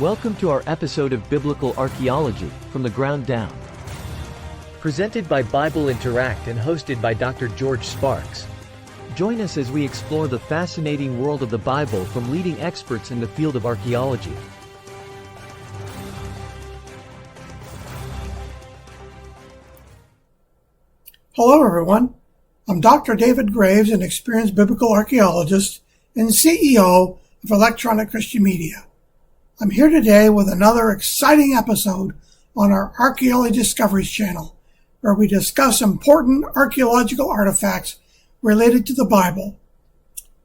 Welcome to our episode of Biblical Archaeology from the Ground Down. Presented by Bible Interact and hosted by Dr. George Sparks. Join us as we explore the fascinating world of the Bible from leading experts in the field of archaeology. Hello everyone, I'm Dr. David Graves, an experienced biblical archaeologist and CEO of Electronic Christian Media. I'm here today with another exciting episode on our Archaeology Discoveries channel, where we discuss important archaeological artifacts related to the Bible.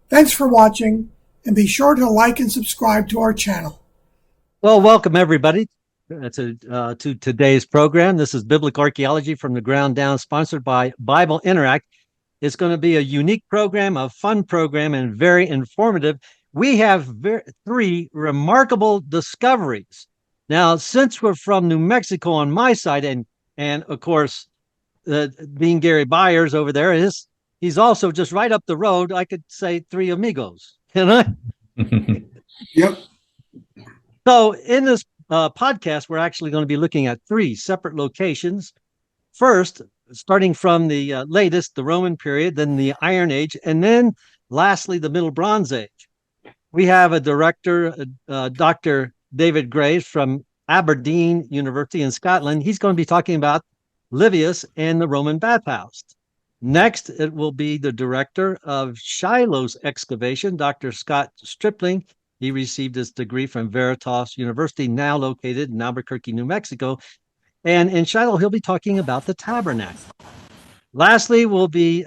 Thanks for watching, and be sure to like and subscribe to our channel. Well, welcome everybody to today's program. This is Biblical Archaeology from the Ground Down, sponsored by Bible Interact. It's going to be a unique program, a fun program, and very informative. We have three remarkable discoveries. Now, since we're from New Mexico on my side, and of course, being Gary Byers over there, he's also just right up the road. I could say three amigos, can I? Yep. So in this podcast, we're actually going to be looking at three separate locations. First, starting from the latest, the Roman period, then the Iron Age, and then lastly, the Middle Bronze Age. We have a director, Dr. David Graves from Aberdeen University in Scotland. He's going to be talking about Livias and the Roman bathhouse. Next, it will be the director of Shiloh's excavation, Dr. Scott Stripling. He received his degree from Veritas University, now located in Albuquerque, New Mexico. And in Shiloh, he'll be talking about the Tabernacle. Lastly, will be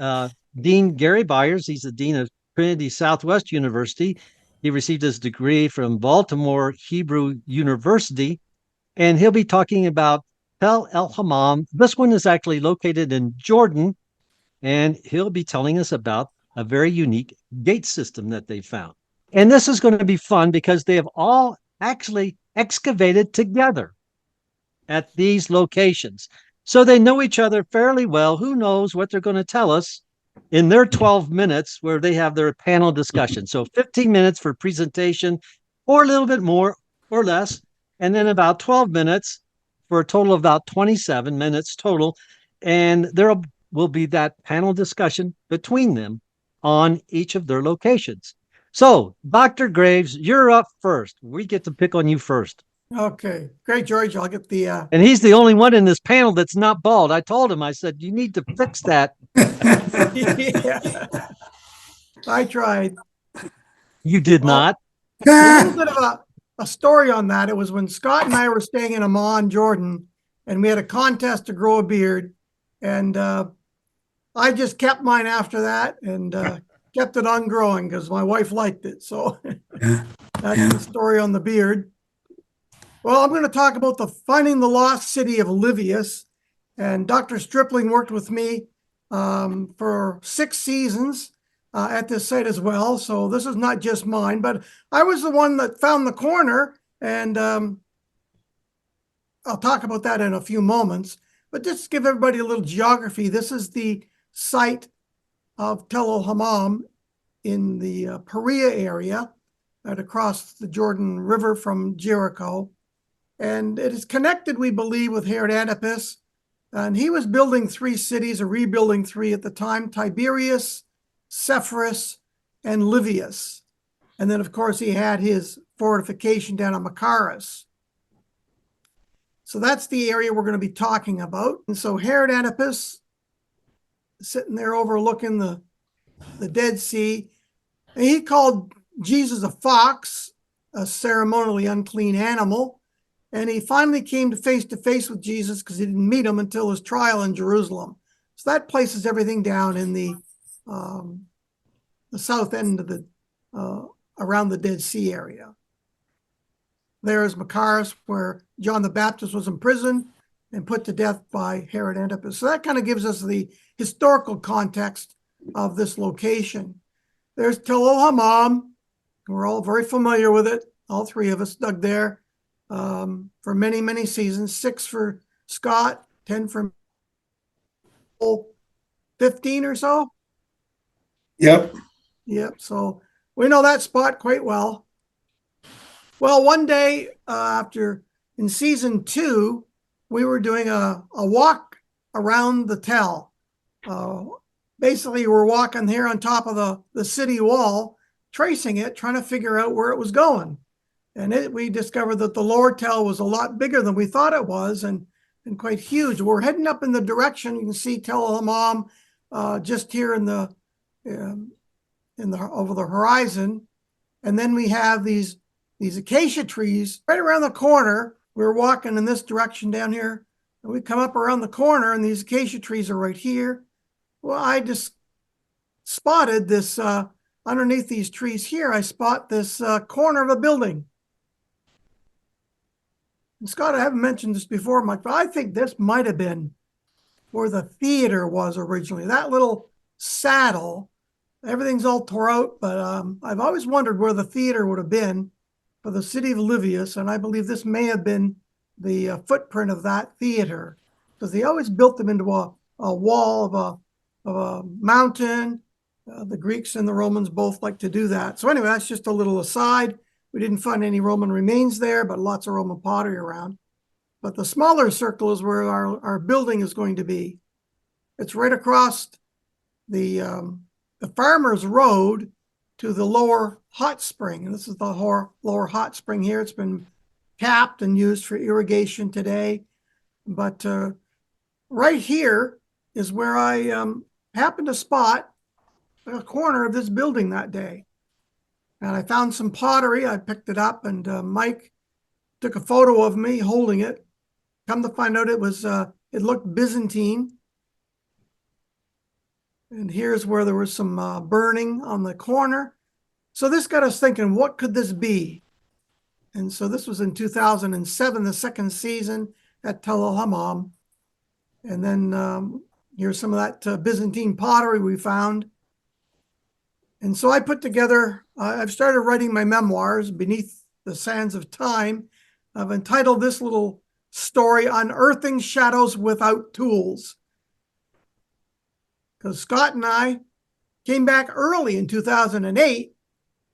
Dean Gary Byers. He's the Dean of Trinity Southwest University. He received his degree from Baltimore Hebrew University, and he'll be talking about Tall El-Hammam. This one is actually located in Jordan, and he'll be telling us about a very unique gate system that they found. And this is going to be fun because they have all actually excavated together at these locations. So they know each other fairly well. Who knows what they're going to tell us in their 12 minutes where they have their panel discussion. So 15 minutes for presentation, or a little bit more or less, and then about 12 minutes for a total of about 27 minutes total. And there will be that panel discussion between them on each of their locations. So, Dr. Graves, you're up first. We get to pick on you first. Okay, great, George. I'll get the... And he's the only one in this panel that's not bald. I told him, I said, you need to fix that. Yeah. I tried. You did not. A little bit of a story on that. It was when Scott and I were staying in Amman, Jordan, and we had a contest to grow a beard. And I just kept mine after that and kept it on growing because my wife liked it. So that's the story on the beard. Well, I'm going to talk about finding the lost city of Livias. And Dr. Stripling worked with me for 6 seasons at this site as well. So this is not just mine, but I was the one that found the corner. And I'll talk about that in a few moments. But just to give everybody a little geography, this is the site of Tall El-Hammam in the Perea area, right across the Jordan River from Jericho. And it is connected, we believe, with Herod Antipas. And he was building 3 cities, or rebuilding 3 at the time: Tiberias, Sepphoris, and Livias. And then, of course, he had his fortification down at Machaerus. So that's the area we're going to be talking about. And so Herod Antipas, sitting there overlooking the Dead Sea, and he called Jesus a fox, a ceremonially unclean animal. And he finally came to face with Jesus because he didn't meet him until his trial in Jerusalem. So that places everything down in the south end of the around the Dead Sea area. There is Machaerus, where John the Baptist was imprisoned and put to death by Herod Antipas. So that kind of gives us the historical context of this location. There's Tall El-Hammam. We're all very familiar with it. All 3 of us dug there for many, many seasons. 6 for Scott, 10 for 15 or so. Yep. So we know that spot quite well. Well, one day in season 2, we were doing a walk around the tell. Basically, we're walking here on top of the city wall, tracing it, trying to figure out where it was going. And we discovered that the lower tell was a lot bigger than we thought it was, and quite huge. We're heading up in the direction. You can see Tall El-Hammam just here over the horizon. And then we have these acacia trees right around the corner. We're walking in this direction down here, and we come up around the corner, and these acacia trees are right here. Well, I just spotted this underneath these trees here. I spot this corner of a building. And Scott, I haven't mentioned this before much, but I think this might have been where the theater was originally. That little saddle, everything's all tore out, but I've always wondered where the theater would have been for the City of Livias, and I believe this may have been the footprint of that theater, because they always built them into a wall of a mountain. The Greeks and the Romans both like to do that. So anyway, that's just a little aside. We didn't find any Roman remains there, but lots of Roman pottery around. But the smaller circle is where our building is going to be. It's right across the farmer's road to the lower hot spring. And this is the lower hot spring here. It's been capped and used for irrigation today. But right here is where I happened to spot a corner of this building that day. And I found some pottery. I picked it up, and Mike took a photo of me holding it. Come to find out, it looked Byzantine. And here's where there was some burning on the corner. So this got us thinking, what could this be? And so this was in 2007, the second season at Tall El-Hammam. And then here's some of that Byzantine pottery we found. And so I put together, I've started writing my memoirs, Beneath the Sands of Time. I've entitled this little story, Unearthing Shadows Without Tools. Because Scott and I came back early in 2008,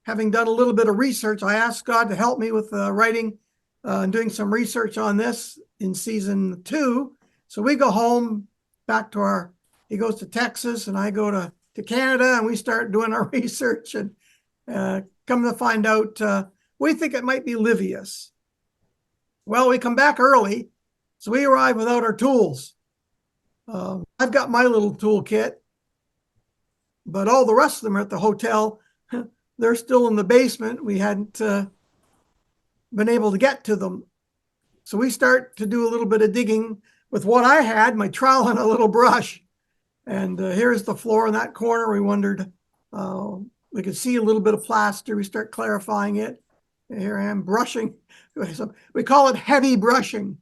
having done a little bit of research. I asked Scott to help me with writing and doing some research on this in season 2. So we go home back to he goes to Texas and I go to Canada, and we start doing our research, and come to find out we think it might be Livias. Well, we come back early, so we arrive without our tools. I've got my little toolkit, but all the rest of them are at the hotel. They're still in the basement. We hadn't been able to get to them. So we start to do a little bit of digging with what I had, my trowel and a little brush. And here's the floor in that corner. We wondered, we could see a little bit of plaster. We start clarifying it. And here I am brushing. We call it heavy brushing,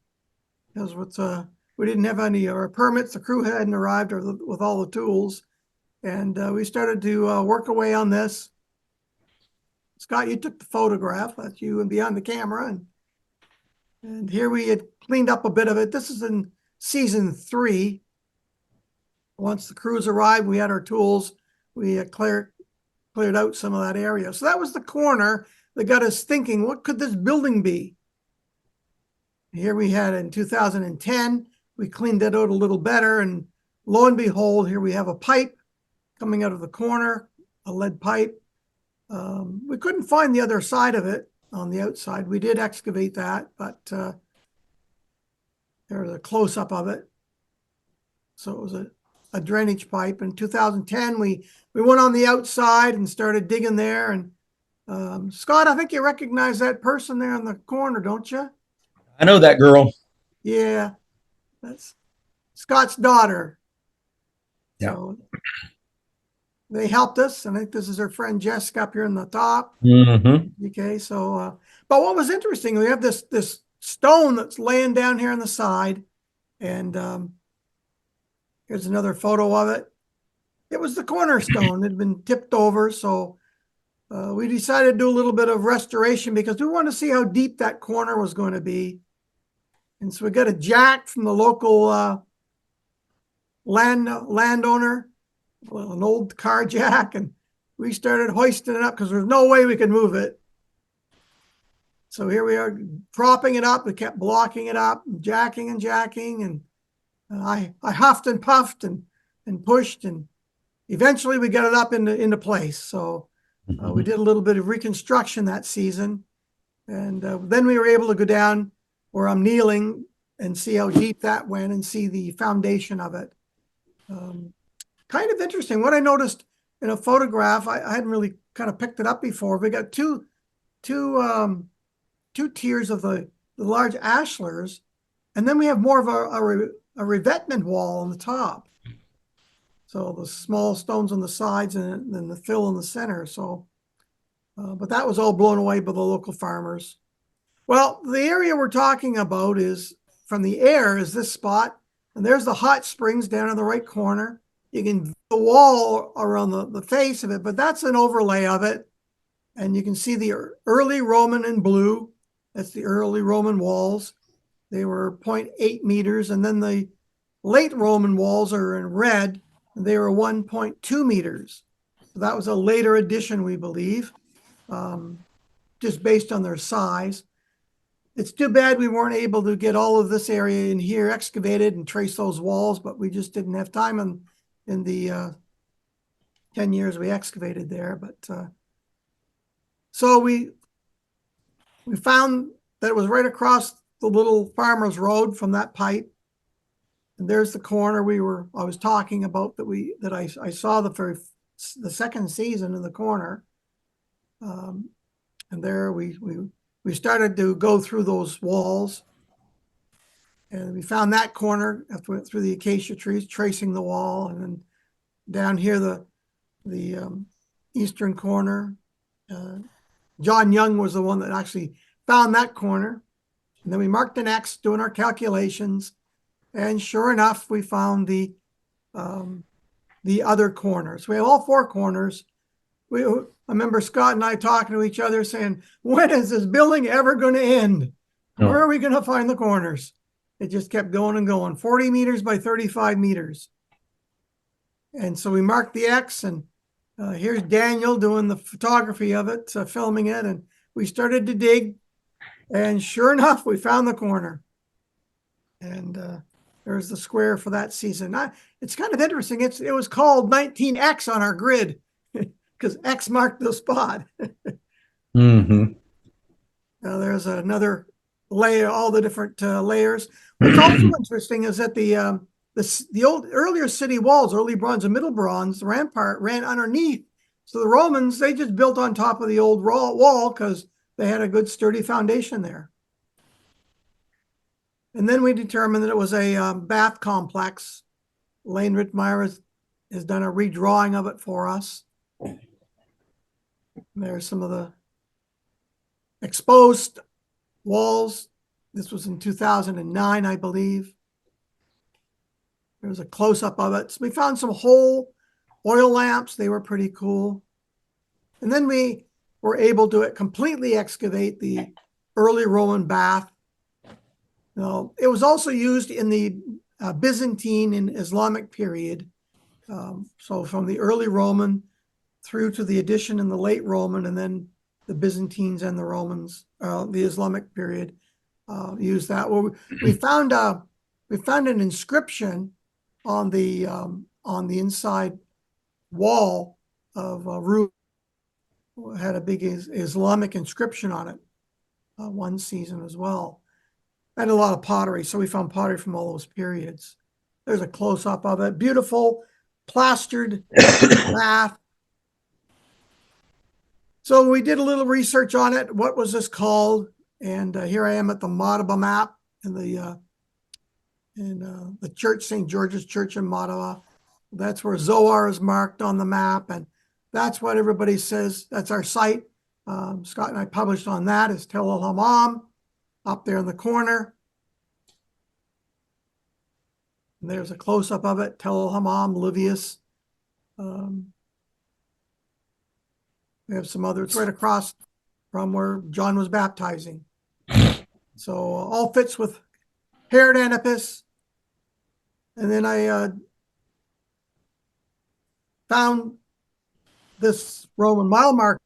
because we didn't have any permits. The crew hadn't arrived with all the tools. And we started to work away on this. Scott, you took the photograph. That's you and behind the camera. And here we had cleaned up a bit of it. This is in season 3. Once the crews arrived, we had our tools. We cleared out some of that area. So that was the corner that got us thinking, what could this building be? Here we had in 2010, we cleaned it out a little better. And lo and behold, here we have a pipe coming out of the corner, a lead pipe. We couldn't find the other side of it on the outside. We did excavate that, but there's a close-up of it. So it was a drainage pipe. In 2010, we went on the outside and started digging there. And Scott, I think you recognize that person there in the corner, don't you? I know that girl. Yeah, that's Scott's daughter. Yeah. So they helped us. And I think this is her friend Jessica up here in the top. Mm-hmm. Okay, so but what was interesting, we have this stone that's laying down here on the side, and here's another photo of it. It was the cornerstone. It had been tipped over, so we decided to do a little bit of restoration because we wanted to see how deep that corner was going to be. And so we got a jack from the local landowner, an old car jack, and we started hoisting it up because there's no way we could move it. So here we are propping it up. We kept blocking it up, jacking and jacking. And I huffed and puffed and pushed. And eventually we got it up into place. So we did a little bit of reconstruction that season. And then we were able to go down where I'm kneeling and see how deep that went and see the foundation of it. Kind of interesting. What I noticed in a photograph, I hadn't really kind of picked it up before. We got two tiers of the large ashlars, and then we have more of a revetment wall on the top. So the small stones on the sides and then the fill in the center. So, but that was all blown away by the local farmers. Well, the area we're talking about is from the air is this spot, and there's the hot springs down in the right corner. You can view the wall around the face of it, but that's an overlay of it. And you can see the early Roman in blue. That's the early Roman walls. They were 0.8 meters. And then the late Roman walls are in red. And they were 1.2 meters. So that was a later addition, we believe, just based on their size. It's too bad we weren't able to get all of this area in here excavated and trace those walls, but we just didn't have time in the 10 years we excavated there. But so we found that it was right across the little farmer's road from that pipe. And there's the corner I was talking about that I saw the second season in the corner. And there we started to go through those walls. And we found that corner after we went through the acacia trees, tracing the wall. And then down here, the eastern corner. John Young was the one that actually found that corner. And then we marked an X doing our calculations. And sure enough, we found the other corners. We have all four corners. I remember Scott and I talking to each other saying, when is this building ever going to end? Where are we going to find the corners? It just kept going and going, 40 meters by 35 meters. And so we marked the X, and here's Daniel doing the photography of it, filming it. And we started to dig, and sure enough, we found the corner. And there's the square for that season. It's kind of interesting. It was called 19X on our grid because X marked the spot. Mm-hmm. Now there's another layer, all the different layers. What's also interesting is that the old earlier city walls, early bronze and middle bronze, the rampart ran underneath. So the Romans, they just built on top of the old wall because they had a good sturdy foundation there. And then we determined that it was a bath complex. Lane Rittmeyer has done a redrawing of it for us. There's some of the exposed walls. This was in 2009, I believe. There was a close-up of it. So we found some whole oil lamps. They were pretty cool. And then we were able to completely excavate the early Roman bath. Now, it was also used in the Byzantine and Islamic period. So from the early Roman through to the addition in the late Roman, and then the Byzantines and the Romans, the Islamic period, used that. Well, we found an inscription on the inside wall of a roof. Had a big Islamic inscription on it one season as well. And a lot of pottery. So we found pottery from all those periods. There's a close-up of it. Beautiful plastered bath. So we did a little research on it. What was this called? And here I am at the Madaba map in the church, St. George's Church in Madaba. That's where Zoar is marked on the map. And that's what everybody says. That's our site. Scott and I published on that. Is Tall El-Hammam up there in the corner. And there's a close-up of it. Tall El-Hammam, Livias. We have some other, it's right across from where John was baptizing. So all fits with Herod Antipas. And then I found this Roman mile marker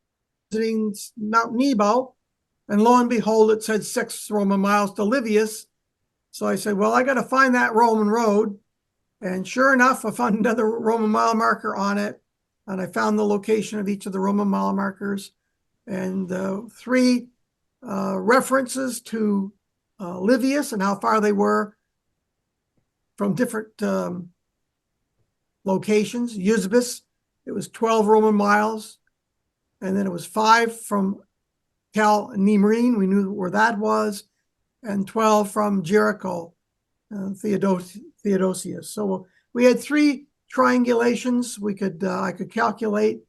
visiting Mount Nebo. And lo and behold, it said 6 Roman miles to Livias. So I said, well, I got to find that Roman road. And sure enough, I found another Roman mile marker on it. And I found the location of each of the Roman mile markers and 3 references to Livias and how far they were from different locations. Eusebus, it was 12 Roman miles. And then it was 5 from Tel El-Hammam, we knew where that was, and 12 from Jericho, Theodosius. So we had 3 triangulations. I could calculate.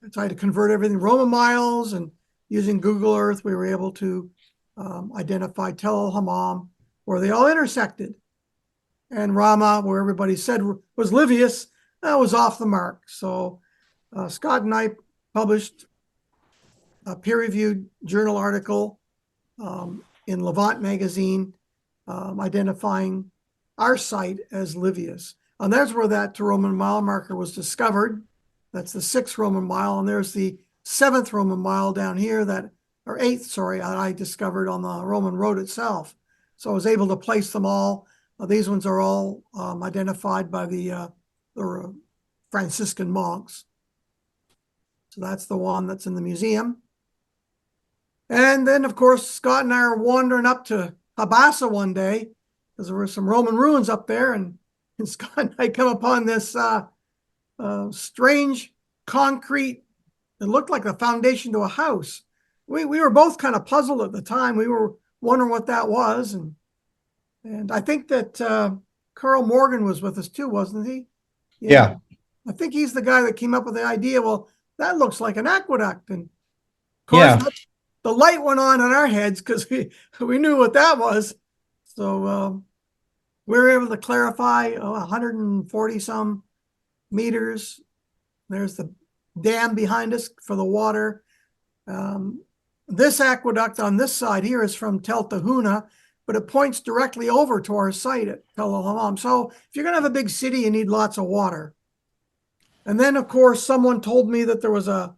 I tried to convert everything Roman miles, and using Google Earth, we were able to identify Tall El-Hammam, where they all intersected. And Ramah, where everybody said was Livias, that was off the mark. So Scott and I published a peer-reviewed journal article in Levant magazine identifying our site as Livias. And there's where that Roman mile marker was discovered. That's the 6th Roman mile. And there's the 7th Roman mile down here or 8th, sorry, I discovered on the Roman road itself. So I was able to place them all. These ones are all identified by the Franciscan monks. So that's the one that's in the museum. And then, of course, Scott and I are wandering up to Habasa one day because there were some Roman ruins up there. And Scott and I come upon this strange concrete. It looked like the foundation to a house. We were both kind of puzzled at the time. We were wondering what that was. And I think that Carl Morgan was with us too, wasn't he? Yeah. I think he's the guy that came up with the idea. Well, that looks like an aqueduct. And of course, the light went on in our heads because we knew what that was. So we were able to clarify 140 some meters. There's the dam behind us for the water. This aqueduct on this side here is from Tel Tahuna, but it points directly over to our site at Tall El-Hammam. So if you're going to have a big city, you need lots of water. And then, of course, someone told me that there was a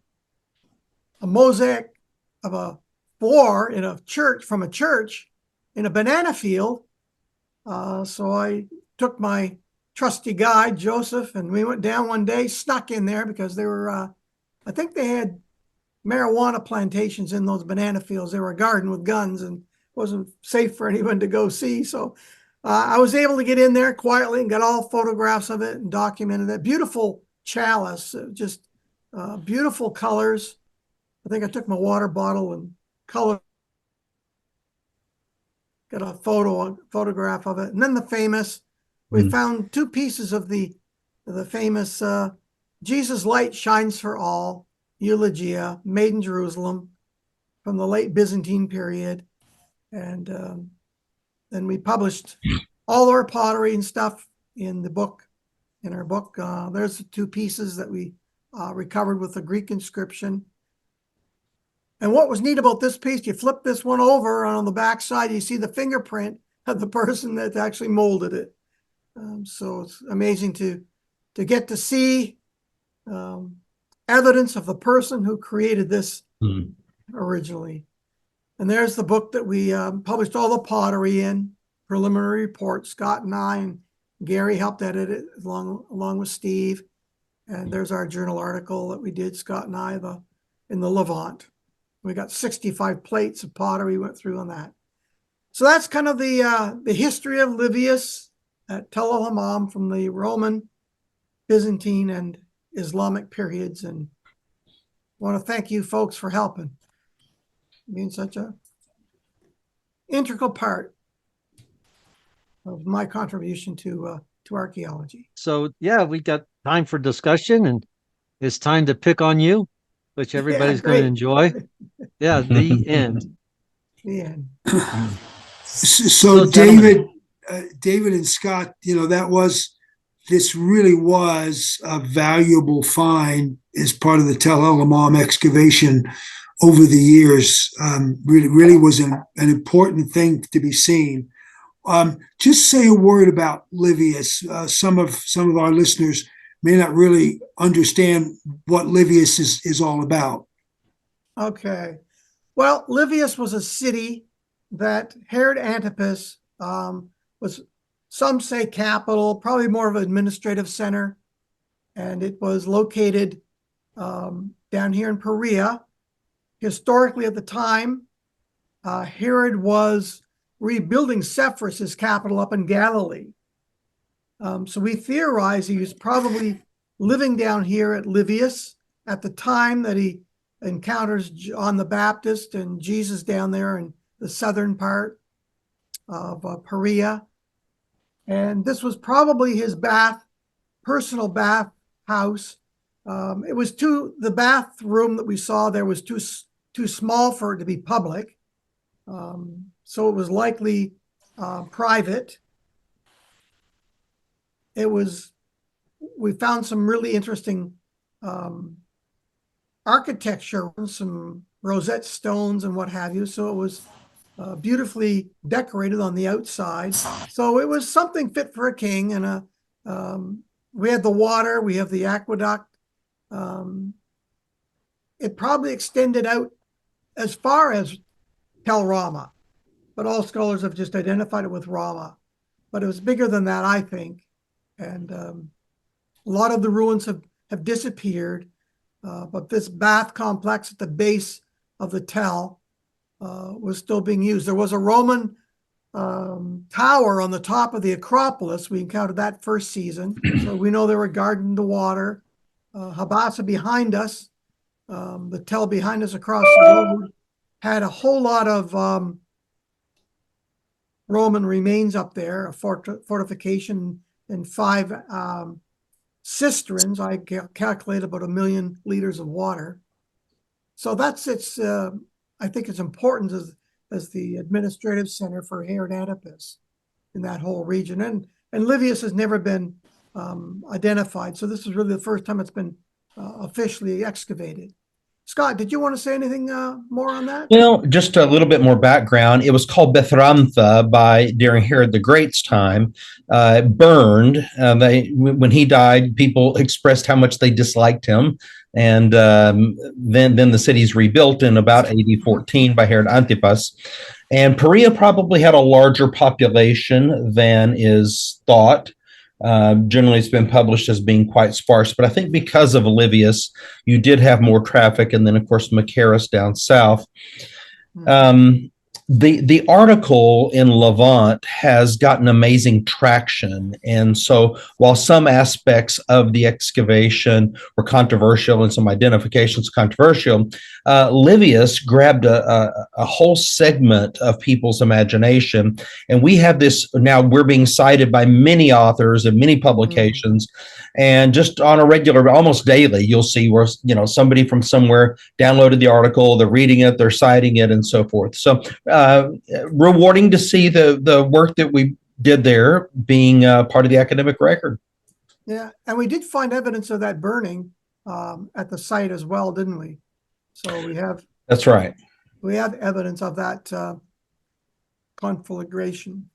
mosaic of a floor in a church, from a church in a banana field. So I took my trusty guide, Joseph, and we went down one day, snuck in there because they were, I think they had marijuana plantations in those banana fields. They were a garden with guns and wasn't safe for anyone to go see. So I was able to get in there quietly and got all photographs of it and documented it. Beautiful chalice, just beautiful colors. I think I took my water bottle and color, got a photograph of it. And then the famous, we found 2 pieces of the famous Jesus Light Shines for All, Eulogia, made in Jerusalem from the late Byzantine period. And then we published all our pottery and stuff in the book, in our book. There's the 2 pieces that we recovered with the Greek inscription. And what was neat about this piece, you flip this one over, and on the back side, you see the fingerprint of the person that actually molded it. So it's amazing to get to see evidence of the person who created this originally. And there's the book that we published all the pottery in, preliminary report. Scott and I and Gary helped edit it along with Steve. And there's our journal article that we did, Scott and I, in the Levant. We got 65 plates of pottery went through on that. So that's kind of the history of Livias at Tall El-Hammam from the Roman, Byzantine, and Islamic periods. And I want to thank you folks for helping, being such a integral part of my contribution to archaeology. So yeah, we got time for discussion, and it's time to pick on you, which everybody's going to enjoy. Yeah, the end. The end. So David and Scott, this really was a valuable find as part of the Tall El-Hammam excavation over the years. Really was an important thing to be seen. Just say a word about Livias. Some of our listeners may not really understand what Livias is all about. Okay. Well, Livias was a city that Herod Antipas was, some say, capital, probably more of an administrative center. And it was located down here in Perea. Historically, at the time, Herod was rebuilding Sepphoris, his capital, up in Galilee. So we theorize he was probably living down here at Livias at the time that he encounters John the Baptist and Jesus down there in the southern part of Perea. And this was probably his personal bath house. It was the bathroom that we saw there was too small for it to be public. So it was likely private. We found some really interesting architecture, some rosette stones and what have you. So it was beautifully decorated on the outside. So it was something fit for a king. And we had the water, we have the aqueduct. It probably extended out as far as Tel Rama, but all scholars have just identified it with Rama. But it was bigger than that, I think. And a lot of the ruins have disappeared. But this bath complex at the base of the Tel was still being used. There was a Roman tower on the top of the Acropolis. We encountered that first season. So we know they were guarding the water. Habasa behind us, the Tel behind us across the road, had a whole lot of Roman remains up there, a fortification and 5 cisterns. I calculate about 1 million liters of water. So that's I think it's important as the administrative center for Herod Antipas in that whole region. And Livias has never been identified. So this is really the first time it's been officially excavated. Scott, did you want to say anything more on that? Well, just a little bit more background. It was called Bethramtha during Herod the Great's time. Burned. When he died, people expressed how much they disliked him. And then the city's rebuilt in about AD 14 by Herod Antipas. And Perea probably had a larger population than is thought. Generally, it's been published as being quite sparse, but I think because of Livias, you did have more traffic, and then, of course, Machaerus down south. The article in Levant has gotten amazing traction, and so while some aspects of the excavation were controversial and some identifications controversial, Livias grabbed a whole segment of people's imagination, and we have this now. We're being cited by many authors and many publications, and just on a regular, almost daily, you'll see where somebody from somewhere downloaded the article, they're reading it, they're citing it, and so forth. So rewarding to see the work that we did there being part of the academic record. Yeah, and we did find evidence of that burning at the site as well, didn't we? So we have. That's right. We have evidence of that conflagration.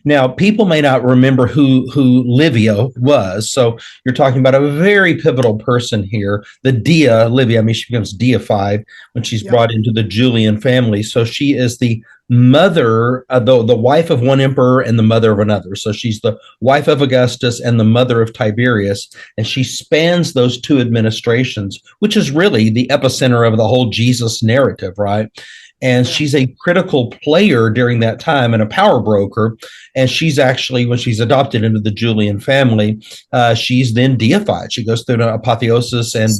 Now, people may not remember who Livia was. So you're talking about a very pivotal person here. The Dia, Livia, she becomes deified when she's brought into the Julian family. So she is the mother, the wife of one emperor and the mother of another. So she's the wife of Augustus and the mother of Tiberius. And she spans those 2 administrations, which is really the epicenter of the whole Jesus narrative, right? And she's a critical player during that time and a power broker. And she's actually, when she's adopted into the Julian family, she's then deified. She goes through an apotheosis and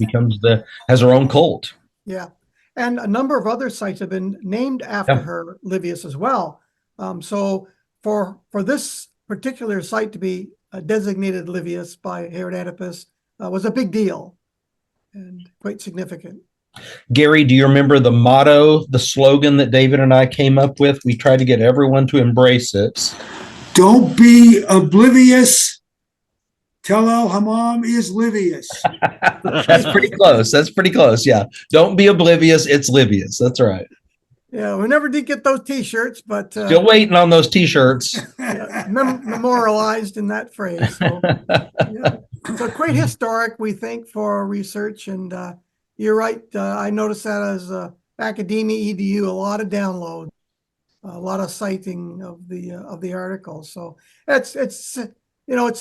has her own cult. Yeah. And a number of other sites have been named after her, Livias, as well. So for this particular site to be designated Livias by Herod Antipas was a big deal and quite significant. Gary, do you remember the motto, the slogan that David and I came up with? We tried to get everyone to embrace it. Don't be oblivious. Tall El-Hammam is Livias. That's pretty close. That's pretty close. Yeah. Don't be oblivious. It's Livias. That's right. Yeah, we never did get those T-shirts, but still waiting on those T-shirts. Memorialized in that phrase. So, so quite historic, we think, for research. And you're right. I noticed that as Academia EDU, a lot of download, a lot of citing of the article. So it's it's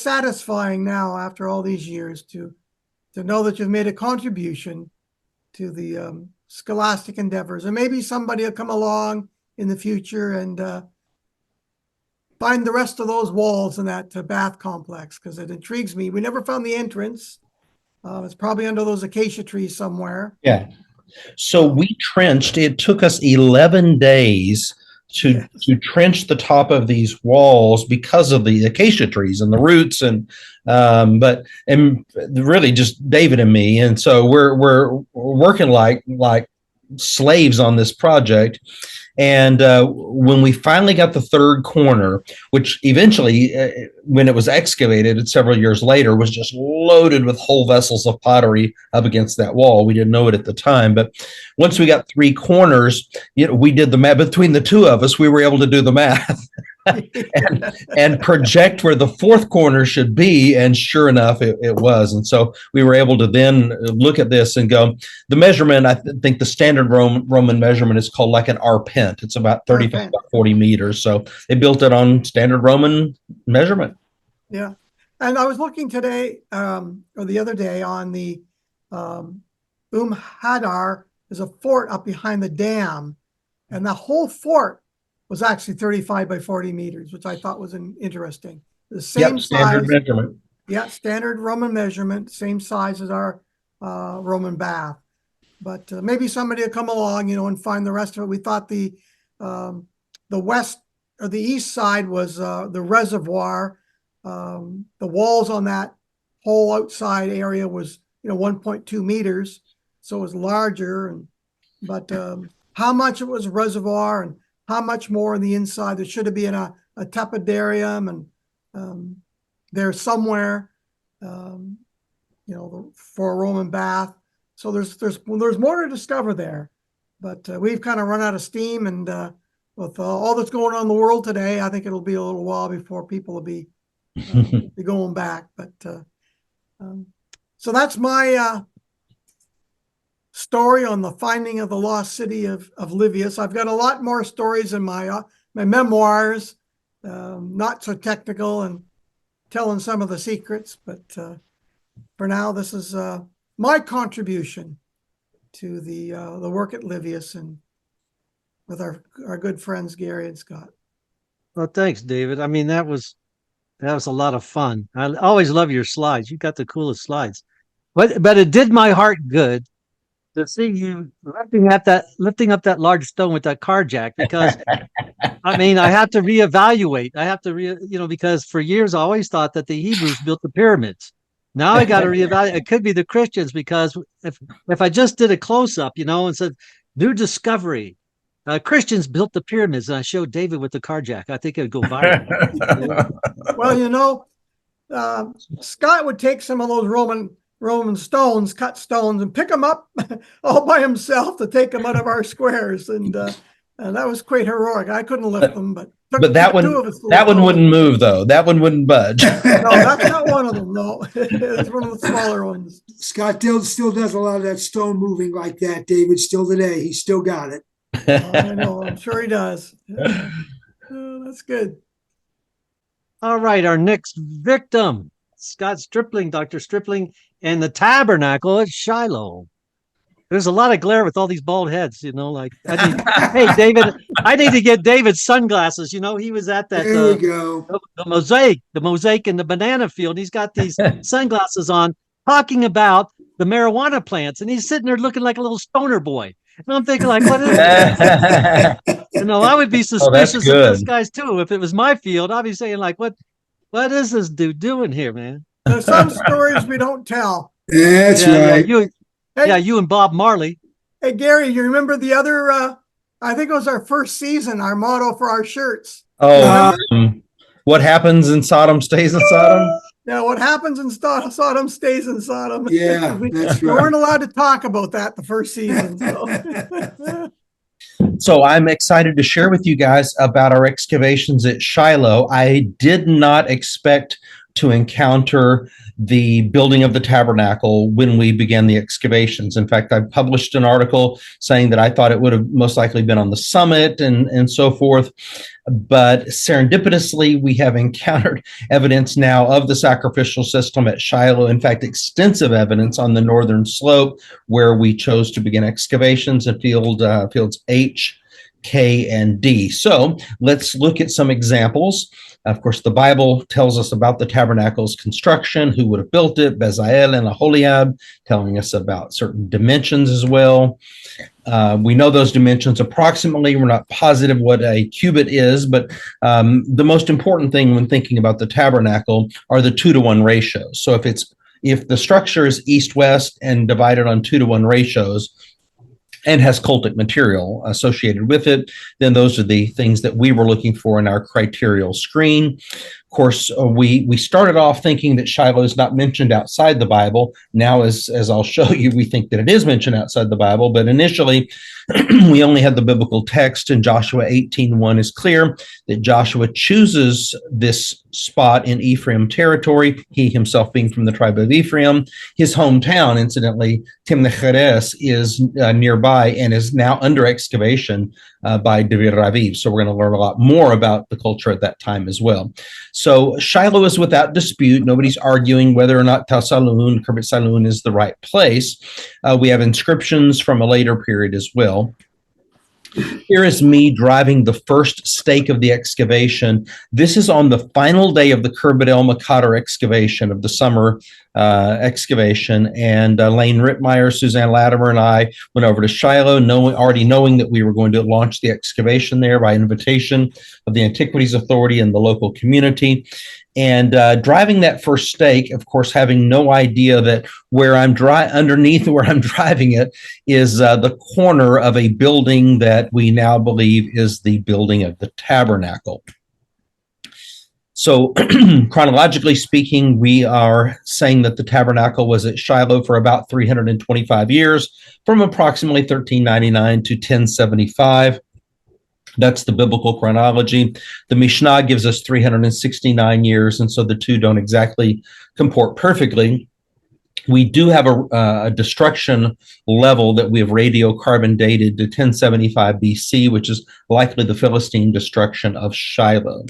satisfying now after all these years to know that you've made a contribution to the scholastic endeavors, and maybe somebody will come along in the future and find the rest of those walls in that bath complex, because it intrigues me. We never found the entrance. It's probably under those acacia trees somewhere. Yeah. So we trenched. It took us 11 days to trench the top of these walls because of the acacia trees and the roots, and really just David and me. And so we're working like slaves on this project. And when we finally got the third corner, which eventually, when it was excavated several years later, was just loaded with whole vessels of pottery up against that wall. We didn't know it at the time, but once we got three corners, we did the math. Between the two of us, we were able to do the math and project where the fourth corner should be. And sure enough, it was. And so we were able to then look at this and go, the measurement, I think the standard Roman measurement is called like an arpent. It's about 35 by 40 meters. So they built it on standard Roman measurement. Yeah. And I was looking today, or the other day, on the Hadar. There's a fort up behind the dam, and the whole fort was actually 35 by 40 meters, which I thought was interesting. The same standard size. Measurement. Yeah, standard Roman measurement, same size as our Roman bath. But maybe somebody will come along, and find the rest of it. We thought the west or the east side was the reservoir. The walls on that whole outside area was 1.2 meters, so it was larger. But how much it was reservoir and how much more on the inside? There should have been a tepidarium and there somewhere, for a Roman bath. So there's more to discover there, but we've kind of run out of steam, and with all that's going on in the world today, I think it'll be a little while before people will be going back. But so that's my story on the finding of the lost city of Livias. I've got a lot more stories in my memoirs, not so technical and telling some of the secrets, but for now, this is my contribution to the work at Livias and with our good friends Gary and Scott. Well, thanks, David. I mean, that was a lot of fun. I always love your slides. You got the coolest slides. But it did my heart good to see you lifting up that large stone with that car jack, because I mean, I have to reevaluate. I have to because for years I always thought that the Hebrews built the pyramids. Now I got to reevaluate. It could be the Christians, because if I just did a close up, and said new discovery, Christians built the pyramids, and I showed David with the car jack, I think it would go viral. Well, Scott would take some of those Roman stones, cut stones, and pick them up all by himself to take them out of our squares, and that was quite heroic. I couldn't lift them, but that one wouldn't move, though. That one wouldn't budge. No, that's not one of them. No, it's one of the smaller ones. Scott still does a lot of that stone moving like that, David. Still today, he's still got it. I know. I'm sure he does. That's good. All right, our next victim, Scott Stripling, Dr. Stripling, and the Tabernacle at Shiloh. There's a lot of glare with all these bald heads, hey, David, I need to get David's sunglasses. He was at that there we go. the mosaic in the banana field. He's got these sunglasses on, talking about the marijuana plants, and he's sitting there looking like a little stoner boy. And I'm thinking, like, what is it? I would be suspicious of those guys too. If it was my field, I'd be saying, like, what is this dude doing here, man? There's some stories we don't tell. That's right. You and Bob Marley. Hey, Gary, you remember the other, I think it was our first season, our motto for our shirts. What happens in Sodom stays in Sodom? Yeah, what happens in Sodom stays in Sodom. Yeah, that's right. We weren't allowed to talk about that the first season. So. So I'm excited to share with you guys about our excavations at Shiloh. I did not expect to encounter the building of the tabernacle when we began the excavations. In fact, I published an article saying that I thought it would have most likely been on the summit and so forth. But serendipitously, we have encountered evidence now of the sacrificial system at Shiloh. In fact, extensive evidence on the northern slope where we chose to begin excavations at fields H, K, and D. So let's look at some examples. Of course, the Bible tells us about the tabernacle's construction, who would have built it, Bezalel and Aholiab, telling us about certain dimensions as well. We know those dimensions approximately. We're not positive what a cubit is, but the most important thing when thinking about the tabernacle are the 2-to-1 ratios. So if the structure is east-west and divided on 2-to-1 ratios, and has cultic material associated with it, then those are the things that we were looking for in our criterial screen. Of course, we started off thinking that Shiloh is not mentioned outside the Bible. Now, as I'll show you, we think that it is mentioned outside the Bible, but initially we only had the biblical text, and Joshua 18:1 is clear that Joshua chooses this spot in Ephraim territory, he himself being from the tribe of Ephraim. His hometown, incidentally, Timnah-Heres, is nearby and is now under excavation by David Raviv. So we're going to learn a lot more about the culture at that time as well. So Shiloh is without dispute. Nobody's arguing whether or not Tell Saloon, Khirbet Saloon is the right place. We have inscriptions from a later period as well. Here is me driving the first stake of the excavation. This is on the final day of the Khirbet el-Makadar excavation of the summer excavation. And Lane Rittmeyer, Suzanne Latimer, and I went over to Shiloh, already knowing that we were going to launch the excavation there by invitation of the Antiquities Authority and the local community. And driving that first stake, of course, having no idea that underneath where I'm driving it is the corner of a building that we now believe is the building of the tabernacle. So chronologically speaking, we are saying that the tabernacle was at Shiloh for about 325 years, from approximately 1399 to 1075. That's the biblical chronology. The Mishnah gives us 369 years, and so the two don't exactly comport perfectly. We do have a destruction level that we have radiocarbon dated to 1075 BC, which is likely the Philistine destruction of Shiloh.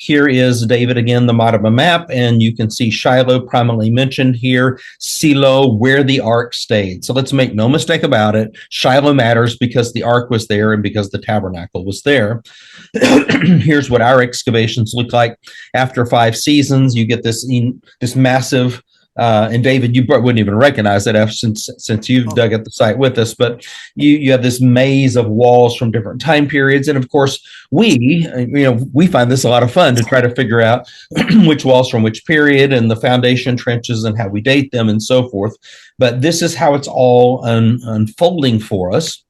Here is David again, the Madaba map, and you can see Shiloh prominently mentioned here, Silo, where the ark stayed. So let's make no mistake about it. Shiloh matters because the ark was there and because the tabernacle was there. Here's what our excavations look like after 5 seasons. You get this massive, and David, you wouldn't even recognize it since you've dug at the site with us, but you have this maze of walls from different time periods. And of course, we find this a lot of fun to try to figure out which walls from which period and the foundation trenches and how we date them and so forth. But this is how it's all unfolding for us.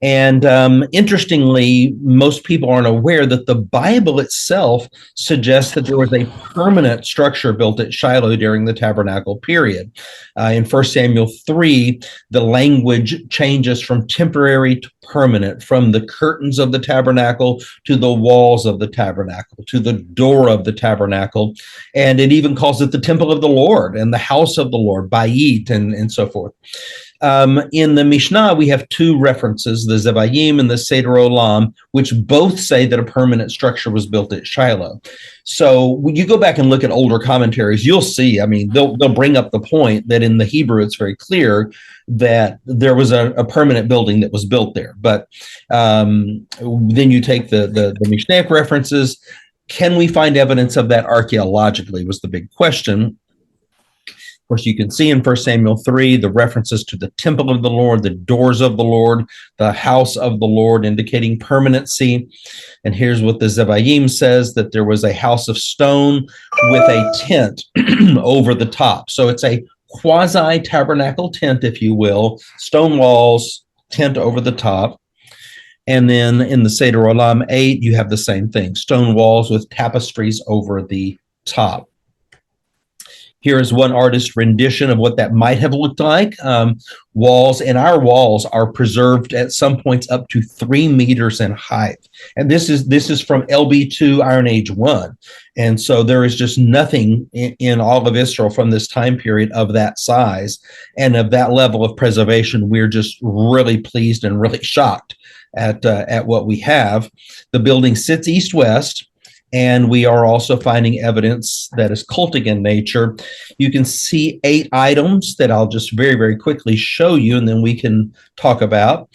And interestingly, most people aren't aware that the Bible itself suggests that there was a permanent structure built at Shiloh during the tabernacle period. In 1 Samuel 3, the language changes from temporary to permanent, from the curtains of the tabernacle to the walls of the tabernacle, to the door of the tabernacle. And it even calls it the temple of the Lord and the house of the Lord, Bayit, and so forth. In the Mishnah, we have 2 references, the Zebayim and the Seder Olam, which both say that a permanent structure was built at Shiloh. So when you go back and look at older commentaries, you'll see, they'll bring up the point that in the Hebrew, it's very clear that there was a permanent building that was built there. But then you take the Mishnaic references. Can we find evidence of that archaeologically was the big question. Of course, you can see in 1 Samuel 3 the references to the temple of the Lord, the doors of the Lord, the house of the Lord, indicating permanency. And here's what the Zebayim says, that there was a house of stone with a tent over the top. So it's a quasi-tabernacle tent, if you will, stone walls, tent over the top. And then in the Seder Olam 8, you have the same thing, stone walls with tapestries over the top. Here is one artist's rendition of what that might have looked like. Walls, and our walls are preserved at some points up to 3 meters in height. And this is from LB2 Iron Age 1. And so there is just nothing in all of Israel from this time period of that size and of that level of preservation. We're just really pleased and really shocked at what we have. The building sits east-west, and we are also finding evidence that is cultic in nature. You can see 8 items that I'll just very, very quickly show you, and then we can talk about.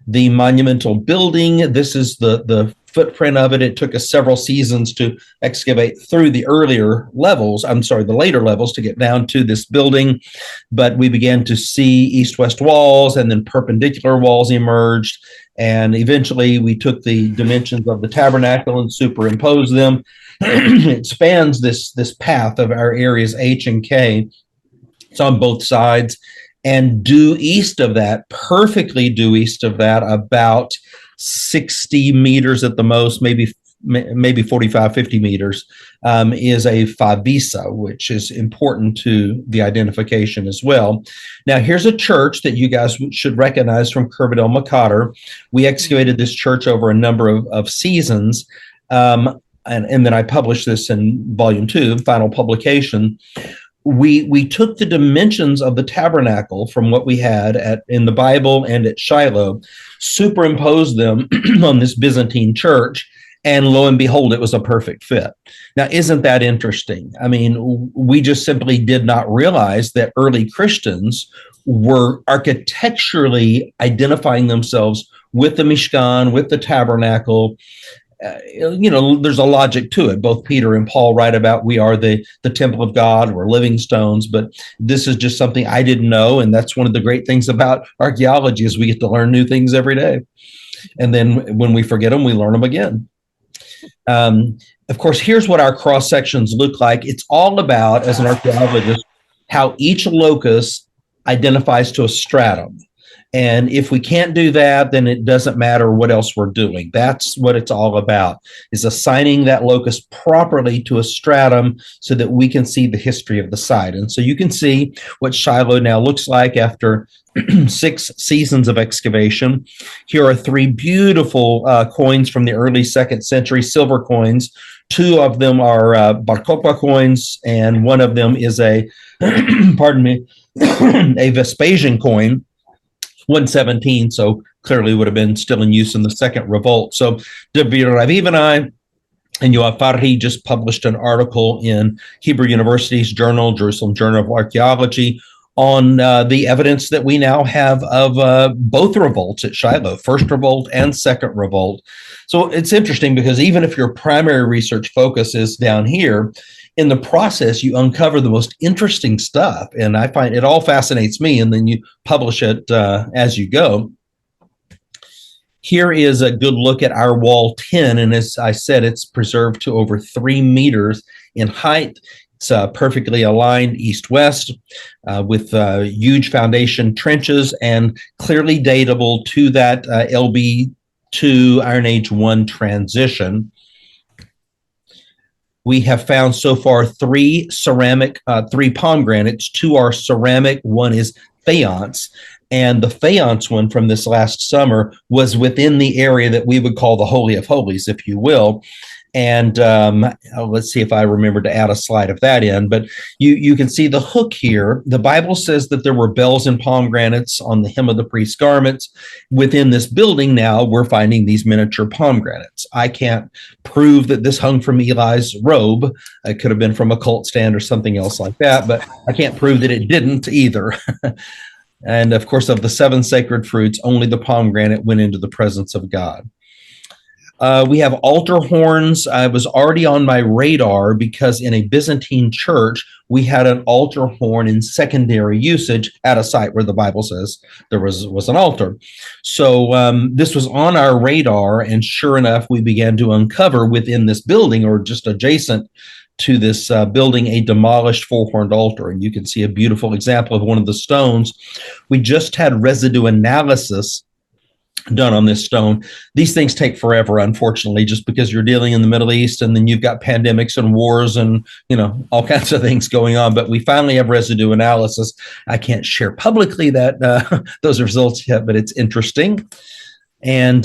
The monumental building, this is the footprint of it. It took us several seasons to excavate through the later levels to get down to this building. But we began to see east-west walls, and then perpendicular walls emerged. And eventually we took the dimensions of the tabernacle and superimposed them. It spans this path of our areas H and K. It's on both sides. And due east of that, perfectly due east of that, about 60 meters at the most, maybe 45, 50 meters, is a favisa, which is important to the identification as well. Now, here's a church that you guys should recognize from Khirbet el-Maqater. We excavated this church over a number of seasons, and then I published this in volume 2, final publication. We took the dimensions of the tabernacle from what we had in the Bible and at Shiloh, superimposed them on this Byzantine church, and lo and behold, it was a perfect fit. Now, isn't that interesting? I mean, we just simply did not realize that early Christians were architecturally identifying themselves with the Mishkan, with the tabernacle. There's a logic to it. Both Peter and Paul write about we are the temple of God, we're living stones, but this is just something I didn't know, and that's one of the great things about archaeology is we get to learn new things every day. And then when we forget them, we learn them again. Of course, here's what our cross sections look like. It's all about, as an archaeologist, how each locus identifies to a stratum. And if we can't do that, then it doesn't matter what else we're doing. That's what it's all about, is assigning that locus properly to a stratum so that we can see the history of the site. And so you can see what Shiloh now looks like after 6 seasons of excavation. Here are 3 beautiful coins from the early 2nd century, silver coins. 2 of them are Bar Kokhba coins, and one of them is a, pardon me, a Vespasian coin. 117, so clearly would have been still in use in the Second Revolt. So David Raviv and I and Yoav Farhi just published an article in Hebrew University's journal, Jerusalem Journal of Archaeology, on the evidence that we now have of both revolts at Shiloh, First Revolt and Second Revolt. So it's interesting because even if your primary research focus is down here, in the process, you uncover the most interesting stuff, and I find it all fascinates me, and then you publish it as you go. Here is a good look at our wall 10, and as I said, it's preserved to over 3 meters in height. It's perfectly aligned east-west with huge foundation trenches and clearly datable to that LB2 Iron Age 1 transition. We have found so far 3 pomegranates. 2 are ceramic, 1 is faience. And the faience one from this last summer was within the area that we would call the Holy of Holies, if you will. And let's see if I remember to add a slide of that in. But you can see the hook here. The Bible says that there were bells and pomegranates on the hem of the priest's garments. Within this building now, we're finding these miniature pomegranates. I can't prove that this hung from Eli's robe. It could have been from a cult stand or something else like that, but I can't prove that it didn't either. And of course, of the 7 sacred fruits, only the pomegranate went into the presence of God. We have altar horns. I was already on my radar because in a Byzantine church, we had an altar horn in secondary usage at a site where the Bible says there was an altar. So this was on our radar, and sure enough, we began to uncover within this building, or just adjacent to this building, a demolished 4-horned altar. And you can see a beautiful example of one of the stones. We just had residue analysis done on this stone. These things take forever, unfortunately, just because you're dealing in the Middle East, and then you've got pandemics and wars and, all kinds of things going on. But we finally have residue analysis. I can't share publicly that those results yet, but it's interesting. And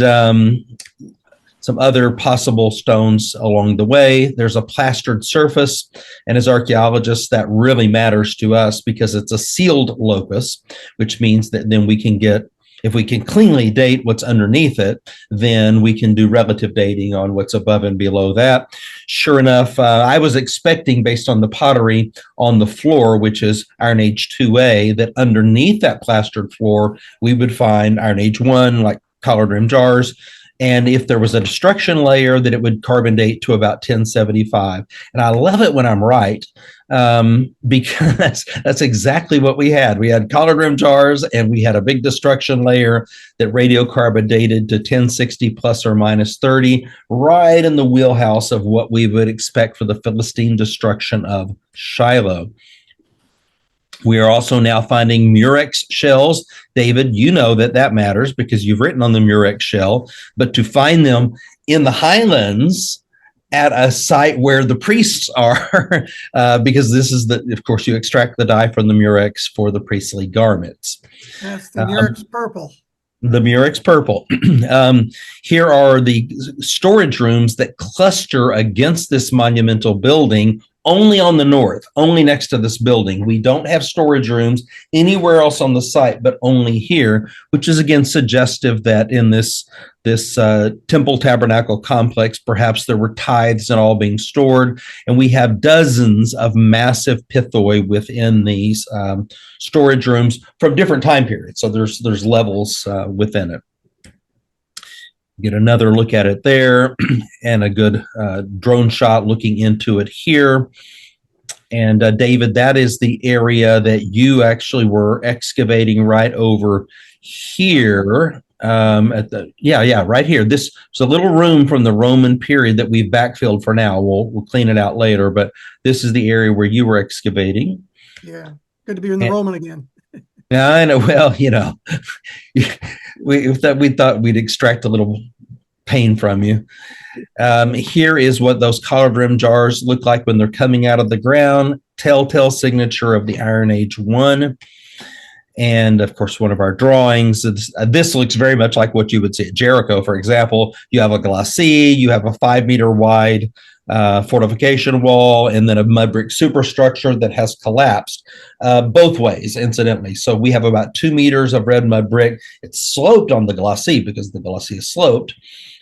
some other possible stones along the way. There's a plastered surface, and as archaeologists, that really matters to us because it's a sealed locus, which means that then we can get, if we can cleanly date what's underneath it, then we can do relative dating on what's above and below that. Sure enough, I was expecting, based on the pottery on the floor, which is Iron Age 2A, that underneath that plastered floor, we would find Iron Age 1, like collared rim jars. And if there was a destruction layer, that it would carbon date to about 1075. And I love it when I'm right, because that's exactly what we had. We had collared rim jars, and we had a big destruction layer that radiocarbon dated to 1060 plus or minus 30, right in the wheelhouse of what we would expect for the Philistine destruction of Shiloh. We are also now finding Murex shells. David, you know that matters because you've written on the Murex shell, but to find them in the highlands at a site where the priests are, because this is of course, you extract the dye from the Murex for the priestly garments. That's the Murex purple. The Murex purple. Here are the storage rooms that cluster against this monumental building, only on the north, only next to this building. We don't have storage rooms anywhere else on the site, but only here, which is again suggestive that in this temple tabernacle complex, perhaps there were tithes and all being stored. And we have dozens of massive pithoi within these storage rooms from different time periods. So there's levels within it. Get another look at it there, and a good drone shot looking into it here. And David, that is the area that you actually were excavating right over here. Right here. This is a little room from the Roman period that we've backfilled for now. We'll clean it out later, but this is the area where you were excavating. Yeah, good to be in the Roman again. Yeah, I know. Well, we thought we'd extract a little pain from you. Here is what those collared rim jars look like when they're coming out of the ground. Telltale signature of the Iron Age 1. And of course, one of our drawings. This looks very much like what you would see at Jericho, for example. You have a glacis, you have a 5 meter wide fortification wall, and then a mud brick superstructure that has collapsed both ways, incidentally. So we have about 2 meters of red mud brick. It's sloped on the glacis because the glacis is sloped.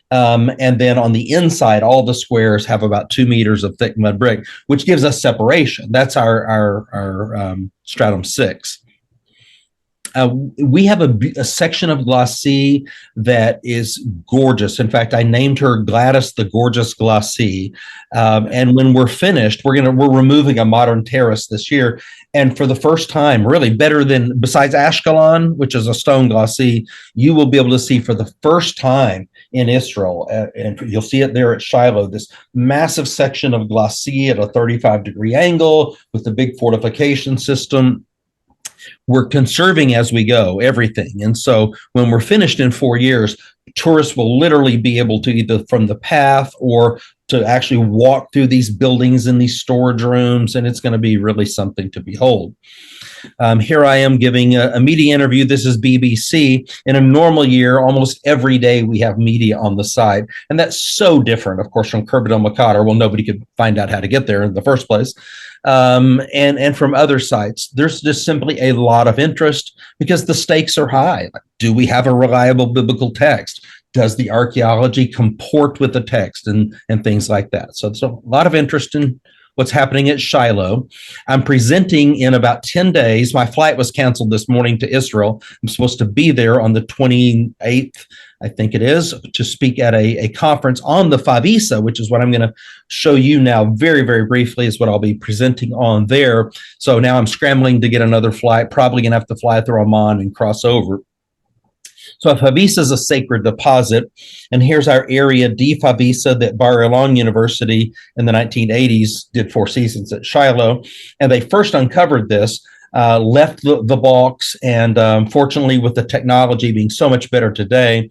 And then on the inside, all the squares have about 2 meters of thick mud brick, which gives us separation. That's our stratum 6. We have a section of glacis that is gorgeous. In fact, I named her Gladys the Gorgeous Glacis. And when we're finished, we're removing a modern terrace this year. And for the first time, really better than, besides Ashkelon, which is a stone glacis, you will be able to see for the first time in Israel, and you'll see it there at Shiloh, this massive section of glacis at a 35-degree angle with the big fortification system. We're conserving as we go, everything. And so when we're finished in 4 years, tourists will literally be able to either from the path or to actually walk through these buildings in these storage rooms. And it's going to be really something to behold. Here I am giving a media interview. This is BBC. In a normal year, almost every day we have media on the site. And that's so different, of course, from Khirbet el-Makadar. Well, nobody could find out how to get there in the first place. And from other sites, there's just simply a lot of interest because the stakes are high. Do we have a reliable biblical text? Does the archaeology comport with the text and things like that? So there's a lot of interest in what's happening at Shiloh. I'm presenting in about 10 days. My flight was canceled this morning to Israel. I'm supposed to be there on the 28th, I think it is, to speak at a conference on the Favisa, which is what I'm going to show you now very, very briefly is what I'll be presenting on there. So now I'm scrambling to get another flight, probably going to have to fly through Oman and cross over. So Favisa is a sacred deposit, and here's our area D Favisa that Bar Ilan University in the 1980s did 4 seasons at Shiloh, and they first uncovered this left the balks, and fortunately, with the technology being so much better today,